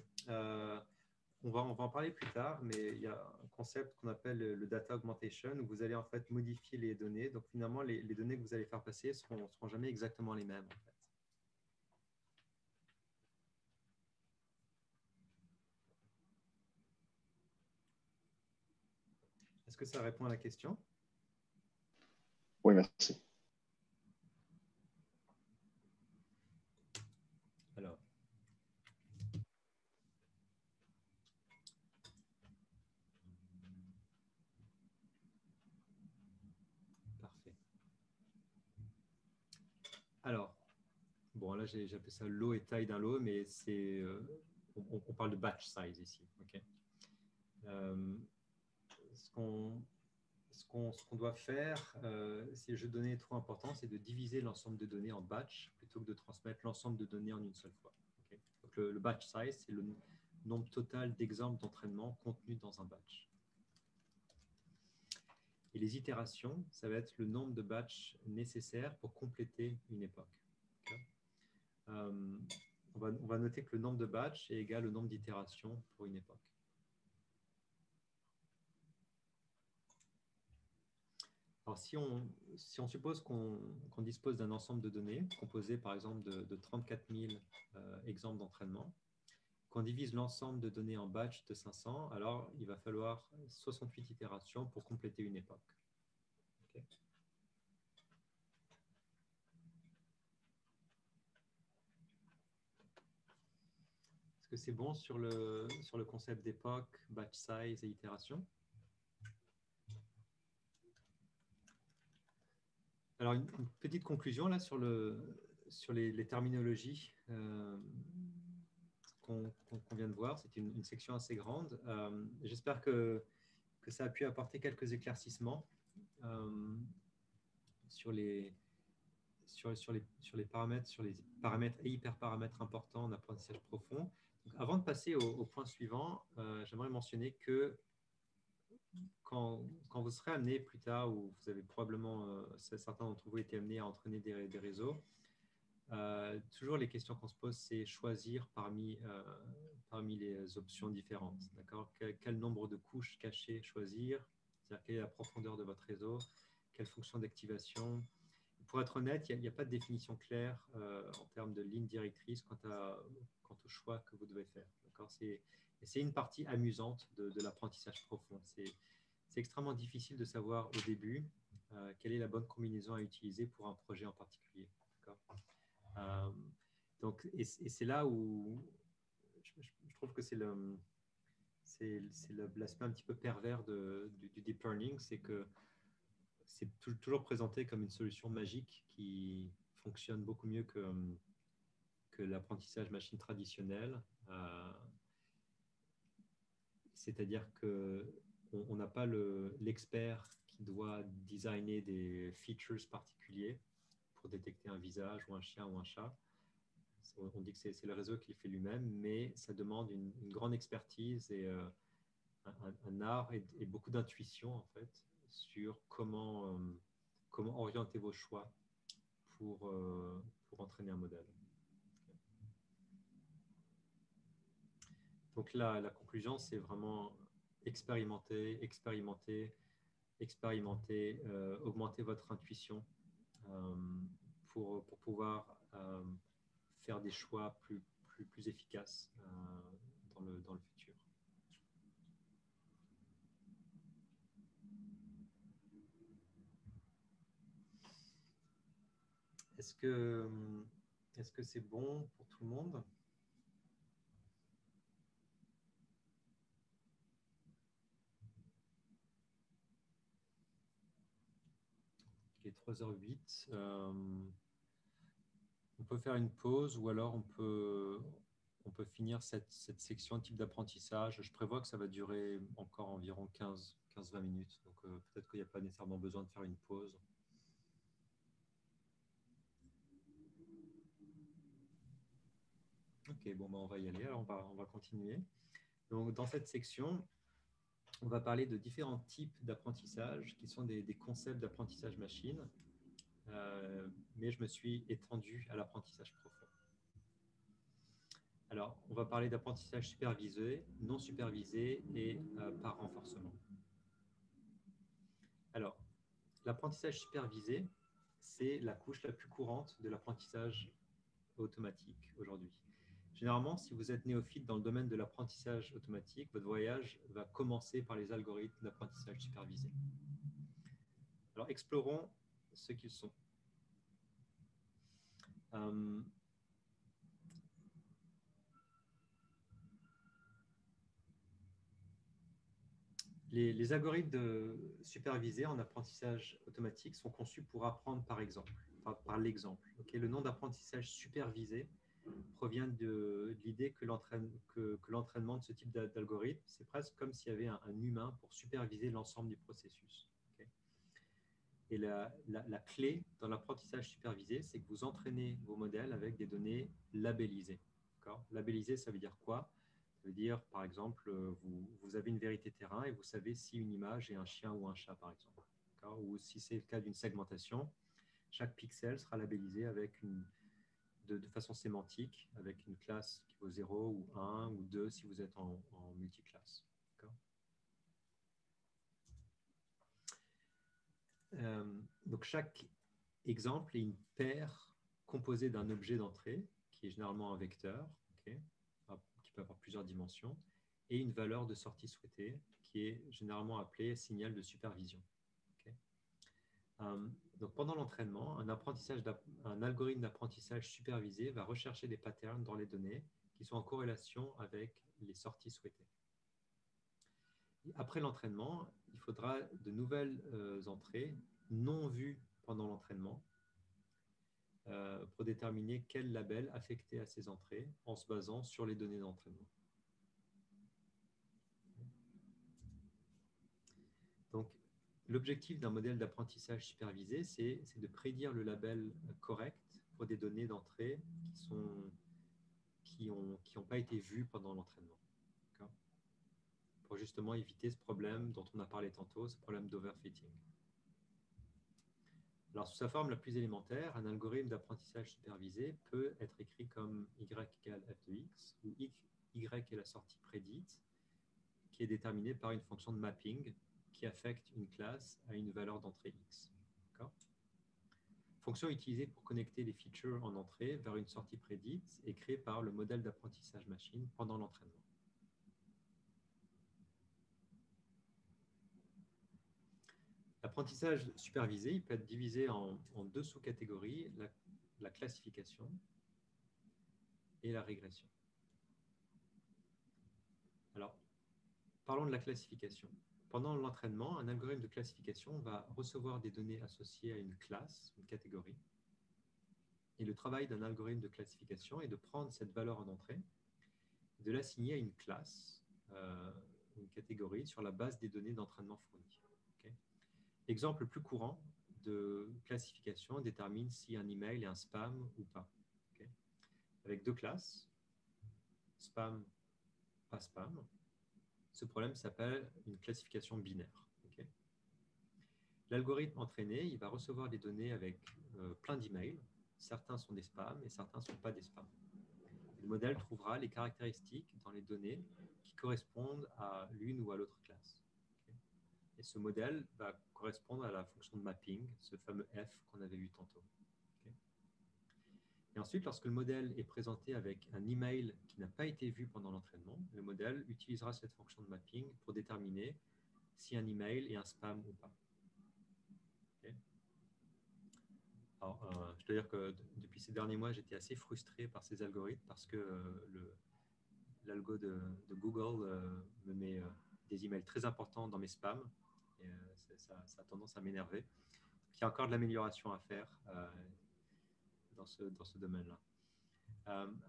on va en parler plus tard, mais il y a un concept qu'on appelle le data augmentation, où vous allez en fait modifier les données. Donc, finalement, les données que vous allez faire passer seront jamais exactement les mêmes. En fait. Est-ce que ça répond à la question? Oui, merci. Alors, parfait. Alors, bon, là, j'ai appelé ça lot et taille d'un lot, mais on parle de batch size ici. Okay. Ce qu'on doit faire, si le jeu de données est trop important, c'est de diviser l'ensemble de données en batch plutôt que de transmettre l'ensemble de données en une seule fois. Okay. Donc le batch size, c'est le nombre total d'exemples d'entraînement contenus dans un batch. Et les itérations, ça va être le nombre de batchs nécessaires pour compléter une époque. Okay. On va noter que le nombre de batchs est égal au nombre d'itérations pour une époque. Alors, si on suppose qu'on dispose d'un ensemble de données composé par exemple de 34 000 exemples d'entraînement, qu'on divise l'ensemble de données en batch de 500, alors il va falloir 68 itérations pour compléter une époque. Okay. Est-ce que c'est bon sur le concept d'époque, batch size et itération? Alors, une petite conclusion là sur les terminologies qu'on vient de voir. C'est une section assez grande. J'espère que ça a pu apporter quelques éclaircissements sur les paramètres et hyperparamètres importants en apprentissage profond. Donc, avant de passer au point suivant, j'aimerais mentionner que quand vous serez amené plus tard, ou vous avez probablement, certains d'entre vous été amenés à entraîner des réseaux, toujours les questions qu'on se pose, c'est choisir parmi les options différentes. Quel nombre de couches cachées choisir? C'est-à-dire quelle est la profondeur de votre réseau? Quelle fonction d'activation? Pour être honnête, il n'y a pas de définition claire en termes de ligne directrice quant au choix que vous devez faire. C'est une partie amusante de l'apprentissage profond. C'est extrêmement difficile de savoir au début quelle est la bonne combinaison à utiliser pour un projet en particulier. Et c'est là où je trouve que c'est l'aspect un petit peu pervers du deep learning, c'est que c'est toujours présenté comme une solution magique qui fonctionne beaucoup mieux que l'apprentissage machine traditionnel. C'est-à-dire qu'on n'a pas l'expert qui doit designer des features particuliers pour détecter un visage ou un chien ou un chat. On dit que c'est le réseau qui le fait lui-même, mais ça demande une grande expertise et un art et beaucoup d'intuition en fait sur comment comment orienter vos choix pour entraîner un modèle. Donc là, la conclusion, c'est vraiment expérimenter, augmenter votre intuition pour pouvoir faire des choix plus efficaces dans le futur. Est-ce que c'est bon pour tout le monde? Il est 3h08. On peut faire une pause ou alors on peut finir cette section type d'apprentissage. Je prévois que ça va durer encore environ 15-20 minutes. Donc peut-être qu'il n'y a pas nécessairement besoin de faire une pause. Ok, bon, ben, on va y aller. Alors on va continuer. Donc dans cette section, on va parler de différents types d'apprentissage qui sont des concepts d'apprentissage machine. Mais je me suis étendu à l'apprentissage profond. Alors, on va parler d'apprentissage supervisé, non supervisé et par renforcement. Alors, l'apprentissage supervisé, c'est la couche la plus courante de l'apprentissage automatique aujourd'hui. Généralement, si vous êtes néophyte dans le domaine de l'apprentissage automatique, votre voyage va commencer par les algorithmes d'apprentissage supervisé. Alors, explorons ce qu'ils sont. Les algorithmes supervisés en apprentissage automatique sont conçus pour apprendre par exemple, par l'exemple. Okay, le nom d'apprentissage supervisé provient de l'idée que l'entraînement de ce type d'algorithme, c'est presque comme s'il y avait un humain pour superviser l'ensemble du processus. Okay. Et la clé dans l'apprentissage supervisé, c'est que vous entraînez vos modèles avec des données labellisées. Labellisées, ça veut dire quoi? Ça veut dire, par exemple, vous avez une vérité terrain et vous savez si une image est un chien ou un chat, par exemple. Ou si c'est le cas d'une segmentation, chaque pixel sera labellisé avec de façon sémantique, avec une classe qui vaut 0 ou 1 ou 2 si vous êtes en multiclasse. Donc, chaque exemple est une paire composée d'un objet d'entrée, qui est généralement un vecteur, okay, qui peut avoir plusieurs dimensions, et une valeur de sortie souhaitée, qui est généralement appelée signal de supervision. Okay. Donc pendant l'entraînement, un algorithme d'apprentissage supervisé va rechercher des patterns dans les données qui sont en corrélation avec les sorties souhaitées. Après l'entraînement, il faudra de nouvelles entrées non vues pendant l'entraînement pour déterminer quel label affecter à ces entrées en se basant sur les données d'entraînement. Donc, l'objectif d'un modèle d'apprentissage supervisé, c'est de prédire le label correct pour des données d'entrée qui n'ont pas été vues pendant l'entraînement. Pour justement éviter ce problème dont on a parlé tantôt, ce problème d'overfitting. Alors, sous sa forme la plus élémentaire, un algorithme d'apprentissage supervisé peut être écrit comme y égale f de x, où y est la sortie prédite, qui est déterminée par une fonction de mapping qui affecte une classe à une valeur d'entrée x. Fonction utilisée pour connecter les features en entrée vers une sortie prédite et créée par le modèle d'apprentissage machine pendant l'entraînement. L'apprentissage supervisé, il peut être divisé en deux sous-catégories, la classification et la régression. Alors, parlons de la classification. Pendant l'entraînement, un algorithme de classification va recevoir des données associées à une classe, une catégorie. Et le travail d'un algorithme de classification est de prendre cette valeur en entrée, de l'assigner à une classe, une catégorie, sur la base des données d'entraînement fournies. Okay. L'exemple le plus courant de classification détermine si un email est un spam ou pas. Okay. Avec deux classes, spam, pas spam, ce problème s'appelle une classification binaire. Okay. L'algorithme entraîné, il va recevoir des données avec plein d'emails. Certains sont des spams et certains ne sont pas des spams. Le modèle trouvera les caractéristiques dans les données qui correspondent à l'une ou à l'autre classe. Okay. Et ce modèle va correspondre à la fonction de mapping, ce fameux F qu'on avait vu tantôt. Okay. Et ensuite, lorsque le modèle est présenté avec un email qui n'a pas été vu pendant l'entraînement, le modèle utilisera cette fonction de mapping pour déterminer si un email est un spam ou pas. Okay. Alors, je dois dire que depuis ces derniers mois, j'étais assez frustré par ces algorithmes parce que l'algo de Google me met des emails très importants dans mes spams et ça a tendance à m'énerver. Il y a encore de l'amélioration à faire dans ce domaine-là.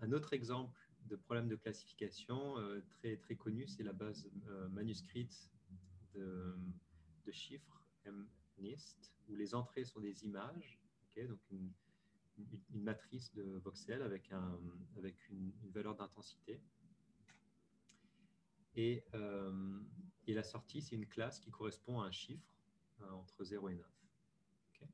Un autre exemple de problème de classification très, très connu, c'est la base manuscrite de chiffres MNIST, où les entrées sont des images, okay, donc une matrice de voxels avec une valeur d'intensité. Et la sortie, c'est une classe qui correspond à un chiffre entre 0 et 9. Okay.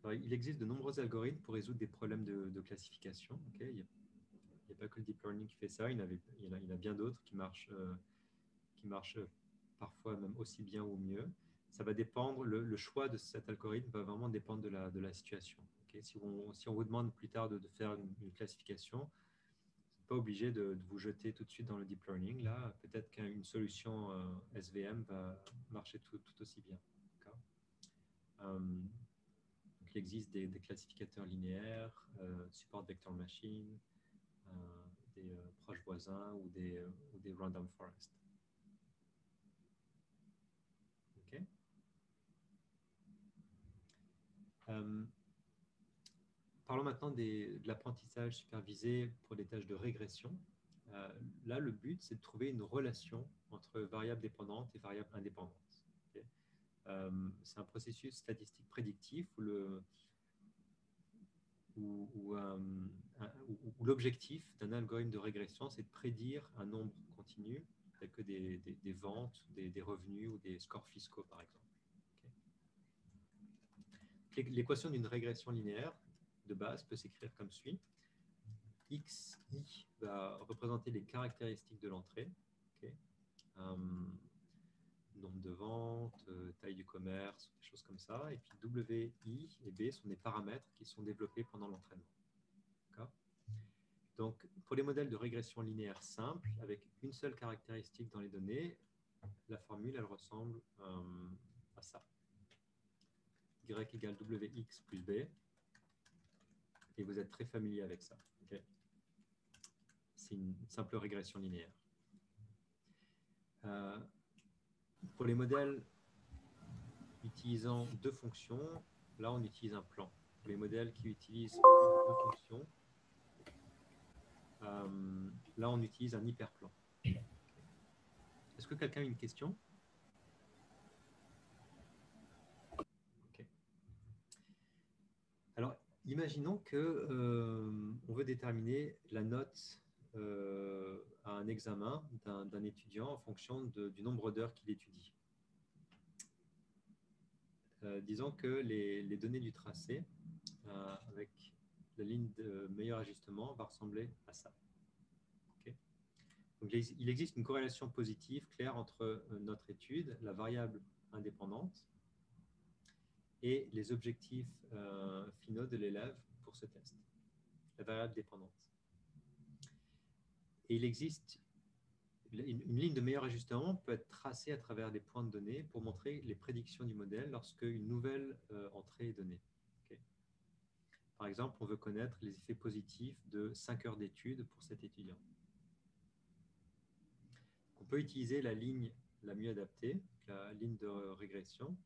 Alors, il existe de nombreux algorithmes pour résoudre des problèmes de classification. Okay. Il n'y a pas que le deep learning qui fait ça, il y en a bien d'autres qui marchent parfois même aussi bien ou mieux. Ça va dépendre, le choix de cet algorithme va vraiment dépendre de la situation. Okay. Si on vous demande plus tard de faire une classification, pas obligé de vous jeter tout de suite dans le deep learning. Là, peut-être qu'une solution SVM va marcher tout aussi bien. Donc, il existe des classificateurs linéaires, support vector machine, des proches voisins ou des random forest. Okay. Parlons maintenant de l'apprentissage supervisé pour des tâches de régression. Là, le but, c'est de trouver une relation entre variables dépendantes et variables indépendantes. Okay. C'est un processus statistique prédictif où l'objectif d'un algorithme de régression, c'est de prédire un nombre continu, tel que des ventes, des revenus ou des scores fiscaux, par exemple. Okay. L'équation d'une régression linéaire de base peut s'écrire comme suit. XI va représenter les caractéristiques de l'entrée. Okay. Nombre de ventes, taille du commerce, des choses comme ça. Et puis W, I et B sont des paramètres qui sont développés pendant l'entraînement. Donc, pour les modèles de régression linéaire simple, avec une seule caractéristique dans les données, la formule, elle ressemble à ça. Y égale WX plus B. Et vous êtes très familier avec ça. Okay. C'est une simple régression linéaire. Pour les modèles utilisant deux fonctions, là, on utilise un plan. Pour les modèles qui utilisent plus de deux fonctions, là, on utilise un hyperplan. Est-ce que quelqu'un a une question? Okay. Alors, imaginons que on veut déterminer la note à un examen d'un étudiant en fonction du nombre d'heures qu'il étudie. Disons que les données du tracé avec la ligne de meilleur ajustement va ressembler à ça. Okay. Donc, il existe une corrélation positive claire entre notre étude, la variable indépendante, et les objectifs finaux de l'élève pour ce test, la variable dépendante. Et il existe une ligne de meilleur ajustement peut être tracée à travers des points de données pour montrer les prédictions du modèle lorsque une nouvelle entrée est donnée. Okay. Par exemple, on veut connaître les effets positifs de 5 heures d'études pour cet étudiant. On peut utiliser la ligne la mieux adaptée, la ligne de régression,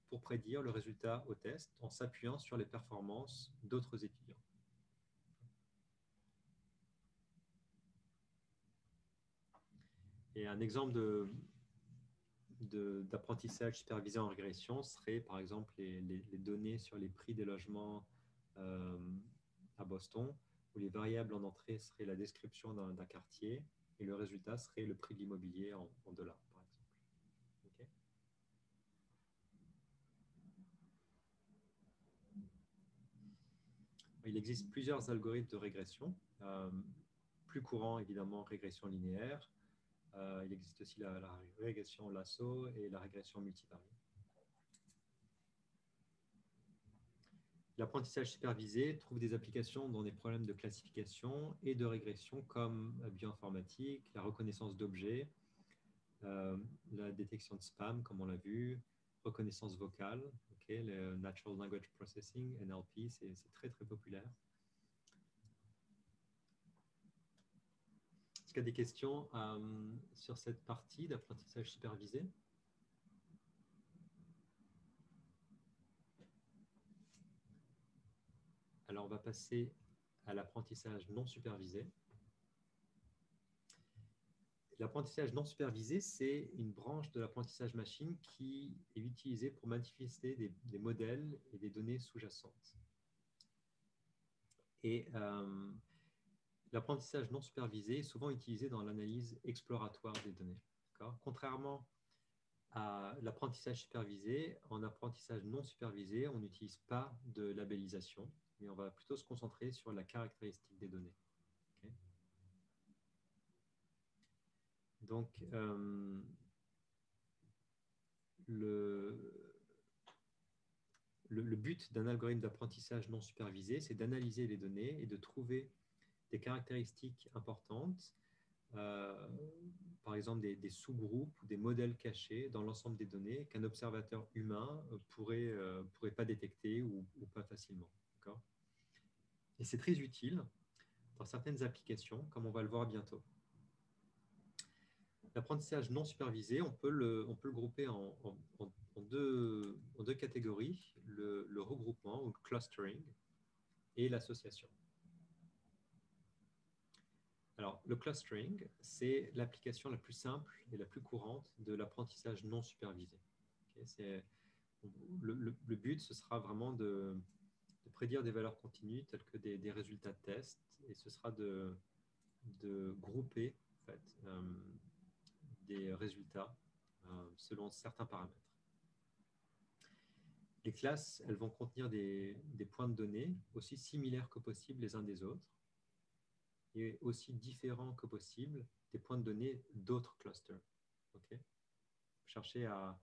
pour prédire le résultat au test en s'appuyant sur les performances d'autres étudiants. Et un exemple d'apprentissage supervisé en régression serait par exemple les données sur les prix des logements à Boston, où les variables en entrée seraient la description d'un quartier et le résultat serait le prix de l'immobilier en dollars, par exemple. Il existe plusieurs algorithmes de régression. Plus courant, évidemment, régression linéaire. Il existe aussi la régression lasso et la régression multivariée. L'apprentissage supervisé trouve des applications dans des problèmes de classification et de régression comme la bioinformatique, la reconnaissance d'objets, la détection de spam, comme on l'a vu, reconnaissance vocale, le Natural Language Processing, NLP, c'est très, très populaire. Est-ce qu'il y a des questions sur cette partie d'apprentissage supervisé? Alors, on va passer à l'apprentissage non supervisé. L'apprentissage non supervisé, c'est une branche de l'apprentissage machine qui est utilisée pour manifester des modèles et des données sous-jacentes. Et l'apprentissage non supervisé est souvent utilisé dans l'analyse exploratoire des données. Contrairement à l'apprentissage supervisé, en apprentissage non supervisé, on n'utilise pas de labellisation, mais on va plutôt se concentrer sur la caractéristique des données. Donc, le but d'un algorithme d'apprentissage non supervisé, c'est d'analyser les données et de trouver des caractéristiques importantes, par exemple des sous-groupes ou des modèles cachés dans l'ensemble des données qu'un observateur humain pourrait pas détecter ou pas facilement. Et c'est très utile dans certaines applications, comme on va le voir bientôt. L'apprentissage non supervisé, on peut le grouper en deux catégories, le regroupement ou le clustering et l'association. Alors, le clustering, c'est l'application la plus simple et la plus courante de l'apprentissage non supervisé. Le but, ce sera vraiment de prédire des valeurs continues telles que des résultats de tests, et ce sera de grouper en fait, des résultats selon certains paramètres. Les classes, elles vont contenir des points de données aussi similaires que possible les uns des autres et aussi différents que possible des points de données d'autres clusters. Chercher à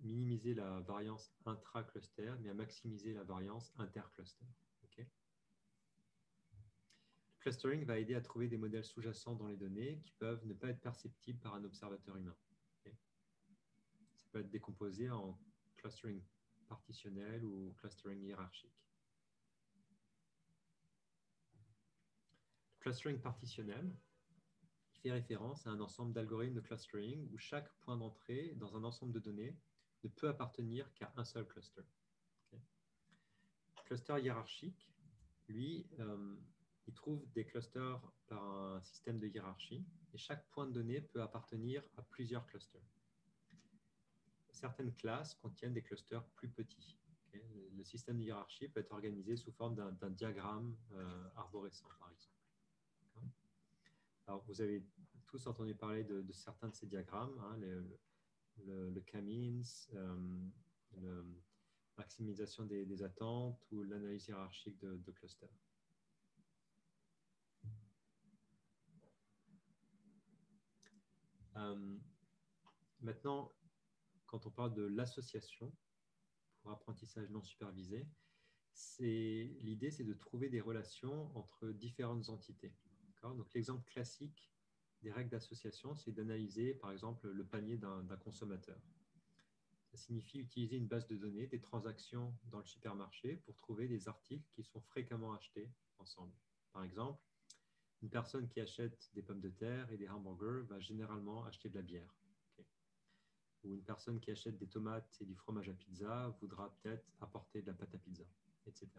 minimiser la variance intra-cluster, mais à maximiser la variance inter-cluster. Le clustering va aider à trouver des modèles sous-jacents dans les données qui peuvent ne pas être perceptibles par un observateur humain. Ça peut être décomposé en clustering partitionnel ou clustering hiérarchique. Le clustering partitionnel fait référence à un ensemble d'algorithmes de clustering où chaque point d'entrée dans un ensemble de données ne peut appartenir qu'à un seul cluster. Le cluster hiérarchique, lui, il trouve des clusters par un système de hiérarchie et chaque point de données peut appartenir à plusieurs clusters. Certaines classes contiennent des clusters plus petits. Le système de hiérarchie peut être organisé sous forme d'un diagramme arborescent, par exemple. Alors, vous avez tous entendu parler de certains de ces diagrammes, hein, le K-means, la maximisation des attentes ou l'analyse hiérarchique de clusters. Maintenant, quand on parle de l'association pour apprentissage non supervisé, l'idée, c'est de trouver des relations entre différentes entités. Donc, l'exemple classique des règles d'association, c'est d'analyser, par exemple, le panier d'un consommateur. Ça signifie utiliser une base de données des transactions dans le supermarché pour trouver des articles qui sont fréquemment achetés ensemble. Par exemple, une personne qui achète des pommes de terre et des hamburgers va généralement acheter de la bière. Ou une personne qui achète des tomates et du fromage à pizza voudra peut-être apporter de la pâte à pizza, etc.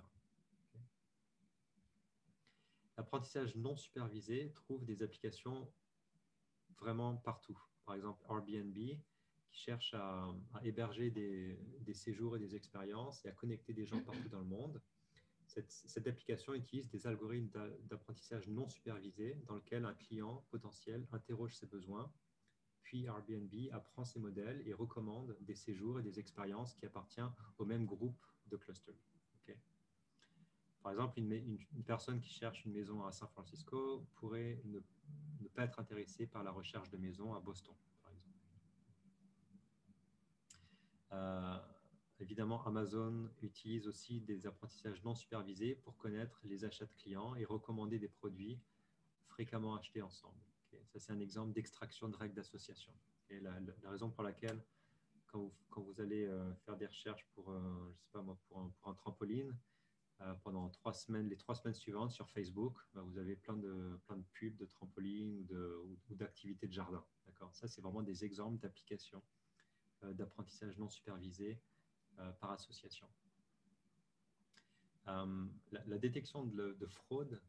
L'apprentissage non supervisé trouve des applications vraiment partout. Par exemple, Airbnb, qui cherche à héberger des séjours et des expériences et à connecter des gens partout dans le monde. Cette application utilise des algorithmes d'apprentissage non supervisé dans lequel un client potentiel interroge ses besoins, puis Airbnb apprend ces modèles et recommande des séjours et des expériences qui appartiennent au même groupe de clusters. Par exemple, une personne qui cherche une maison à San Francisco pourrait ne pas être intéressée par la recherche de maison à Boston, par exemple. Évidemment, Amazon utilise aussi des apprentissages non supervisés pour connaître les achats de clients et recommander des produits fréquemment achetés ensemble. Okay. Ça, c'est un exemple d'extraction de règles d'association. Okay. La raison pour laquelle, quand vous allez faire des recherches pour, je sais pas moi, pour un trampoline, pendant 3 semaines, les 3 semaines suivantes sur Facebook, vous avez plein de pubs de trampolines ou d'activités de jardin. Ça, c'est vraiment des exemples d'applications d'apprentissage non supervisé par association. La détection de fraude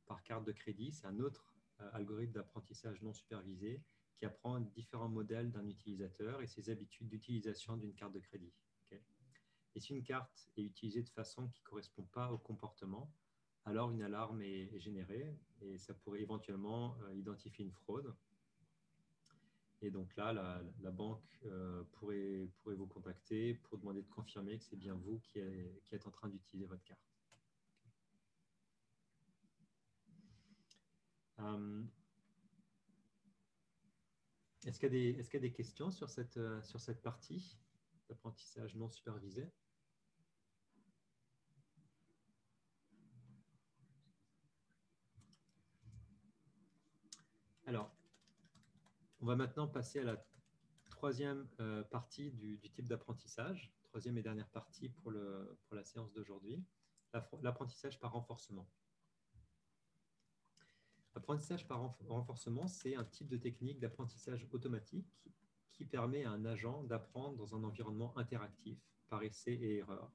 par carte de crédit, c'est un autre algorithme d'apprentissage non supervisé qui apprend différents modèles d'un utilisateur et ses habitudes d'utilisation d'une carte de crédit. Okay. Et si une carte est utilisée de façon qui ne correspond pas au comportement, alors une alarme est générée et ça pourrait éventuellement identifier une fraude. Et donc là, la banque pourrait vous contacter pour demander de confirmer que c'est bien vous qui êtes en train d'utiliser votre carte. Est-ce qu'il y a des questions sur cette partie d'apprentissage non supervisé? Alors, on va maintenant passer à la troisième partie du type d'apprentissage, troisième et dernière partie pour la séance d'aujourd'hui, l'apprentissage par renforcement. L'apprentissage par renforcement, c'est un type de technique d'apprentissage automatique qui permet à un agent d'apprendre dans un environnement interactif, par essai et erreur,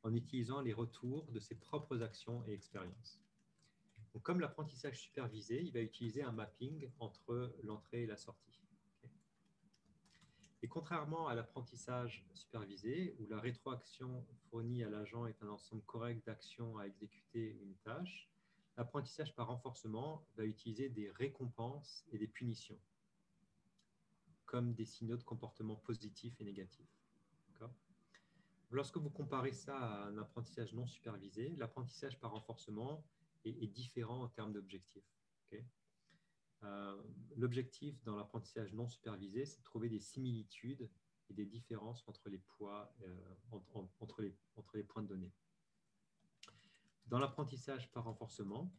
en utilisant les retours de ses propres actions et expériences. Donc, comme l'apprentissage supervisé, il va utiliser un mapping entre l'entrée et la sortie. Okay. Et contrairement à l'apprentissage supervisé, où la rétroaction fournie à l'agent est un ensemble correct d'actions à exécuter une tâche, l'apprentissage par renforcement va utiliser des récompenses et des punitions, comme des signaux de comportement positifs et négatifs. Lorsque vous comparez ça à un apprentissage non supervisé, l'apprentissage par renforcement est différent en termes d'objectifs. Okay. L'objectif dans l'apprentissage non supervisé, c'est de trouver des similitudes et des différences entre les poids, entre les points de données. Dans l'apprentissage par renforcement,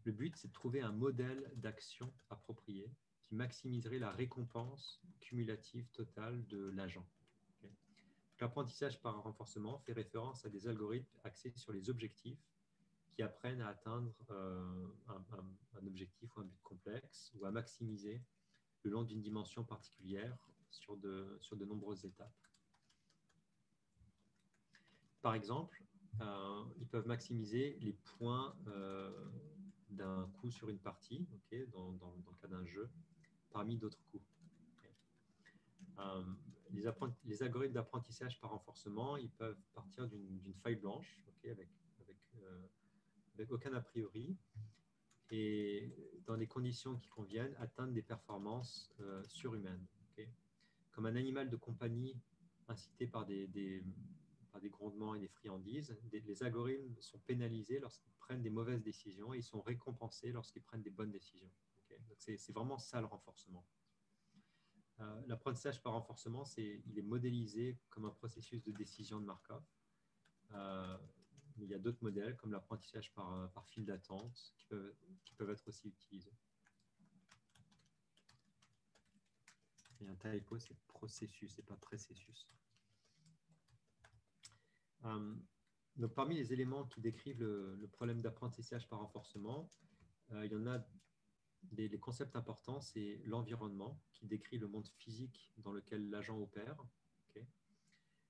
le but, c'est de trouver un modèle d'action approprié qui maximiserait la récompense cumulative totale de l'agent. Okay. L'apprentissage par renforcement fait référence à des algorithmes axés sur les objectifs qui apprennent à atteindre un objectif ou un but complexe ou à maximiser le long d'une dimension particulière sur de nombreuses étapes. Par exemple, ils peuvent maximiser les points d'un coup sur une partie, okay, dans le cas d'un jeu, parmi d'autres coups. Okay. Les algorithmes d'apprentissage par renforcement, ils peuvent partir d'une feuille blanche, okay, avec aucun a priori, et dans des conditions qui conviennent, atteindre des performances surhumaines. Okay. Comme un animal de compagnie incité par des grondements et des friandises, les algorithmes sont pénalisés lorsqu'ils prennent des mauvaises décisions et ils sont récompensés lorsqu'ils prennent des bonnes décisions. Okay. Donc c'est vraiment ça le renforcement. L'apprentissage par renforcement, il est modélisé comme un processus de décision de Markov. Mais il y a d'autres modèles comme l'apprentissage par file d'attente qui peuvent être aussi utilisés. Il y a un typo, c'est processus et pas processus. Donc, parmi les éléments qui décrivent le problème d'apprentissage par renforcement, il y en a les concepts importants, c'est l'environnement qui décrit le monde physique dans lequel l'agent opère, okay.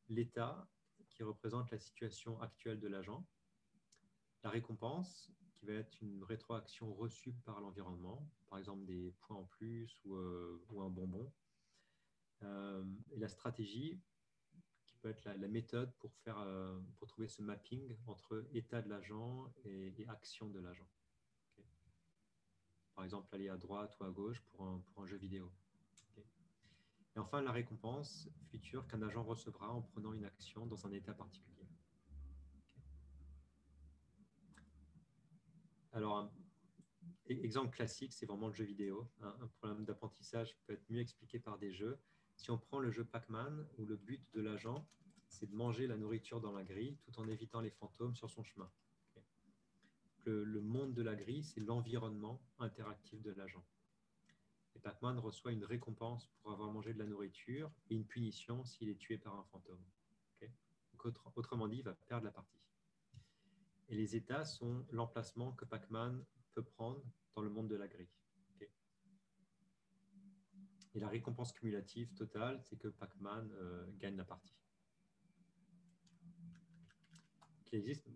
L'état qui représente la situation actuelle de l'agent, la récompense qui va être une rétroaction reçue par l'environnement, par exemple des points en plus ou un bonbon, et la stratégie qui peut être la méthode pour trouver ce mapping entre état de l'agent et action de l'agent. Okay. Par exemple, aller à droite ou à gauche pour un jeu vidéo. Okay. Et enfin, la récompense future qu'un agent recevra en prenant une action dans un état particulier. Okay. Alors, exemple classique, c'est vraiment le jeu vidéo. Un problème d'apprentissage peut être mieux expliqué par des jeux. Si on prend le jeu Pac-Man, où le but de l'agent, c'est de manger la nourriture dans la grille tout en évitant les fantômes sur son chemin. Okay. Le monde de la grille, c'est l'environnement interactif de l'agent. Et Pac-Man reçoit une récompense pour avoir mangé de la nourriture et une punition s'il est tué par un fantôme. Okay. Donc, autrement dit, il va perdre la partie. Et les états sont l'emplacement que Pac-Man peut prendre dans le monde de la grille. Okay. Et la récompense cumulative totale, c'est que Pac-Man gagne la partie. Il existe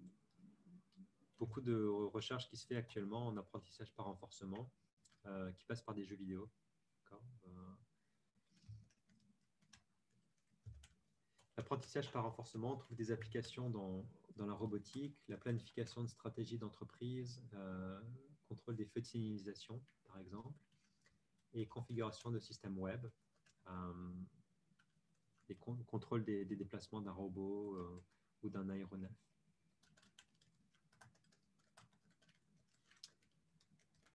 beaucoup de recherches qui se fait actuellement en apprentissage par renforcement, qui passe par des jeux vidéo. L'apprentissage par renforcement, on trouve des applications dans la robotique, la planification de stratégies d'entreprise, contrôle des feux de signalisation, par exemple, et configuration de systèmes web, et contrôle des déplacements d'un robot ou d'un aéronef.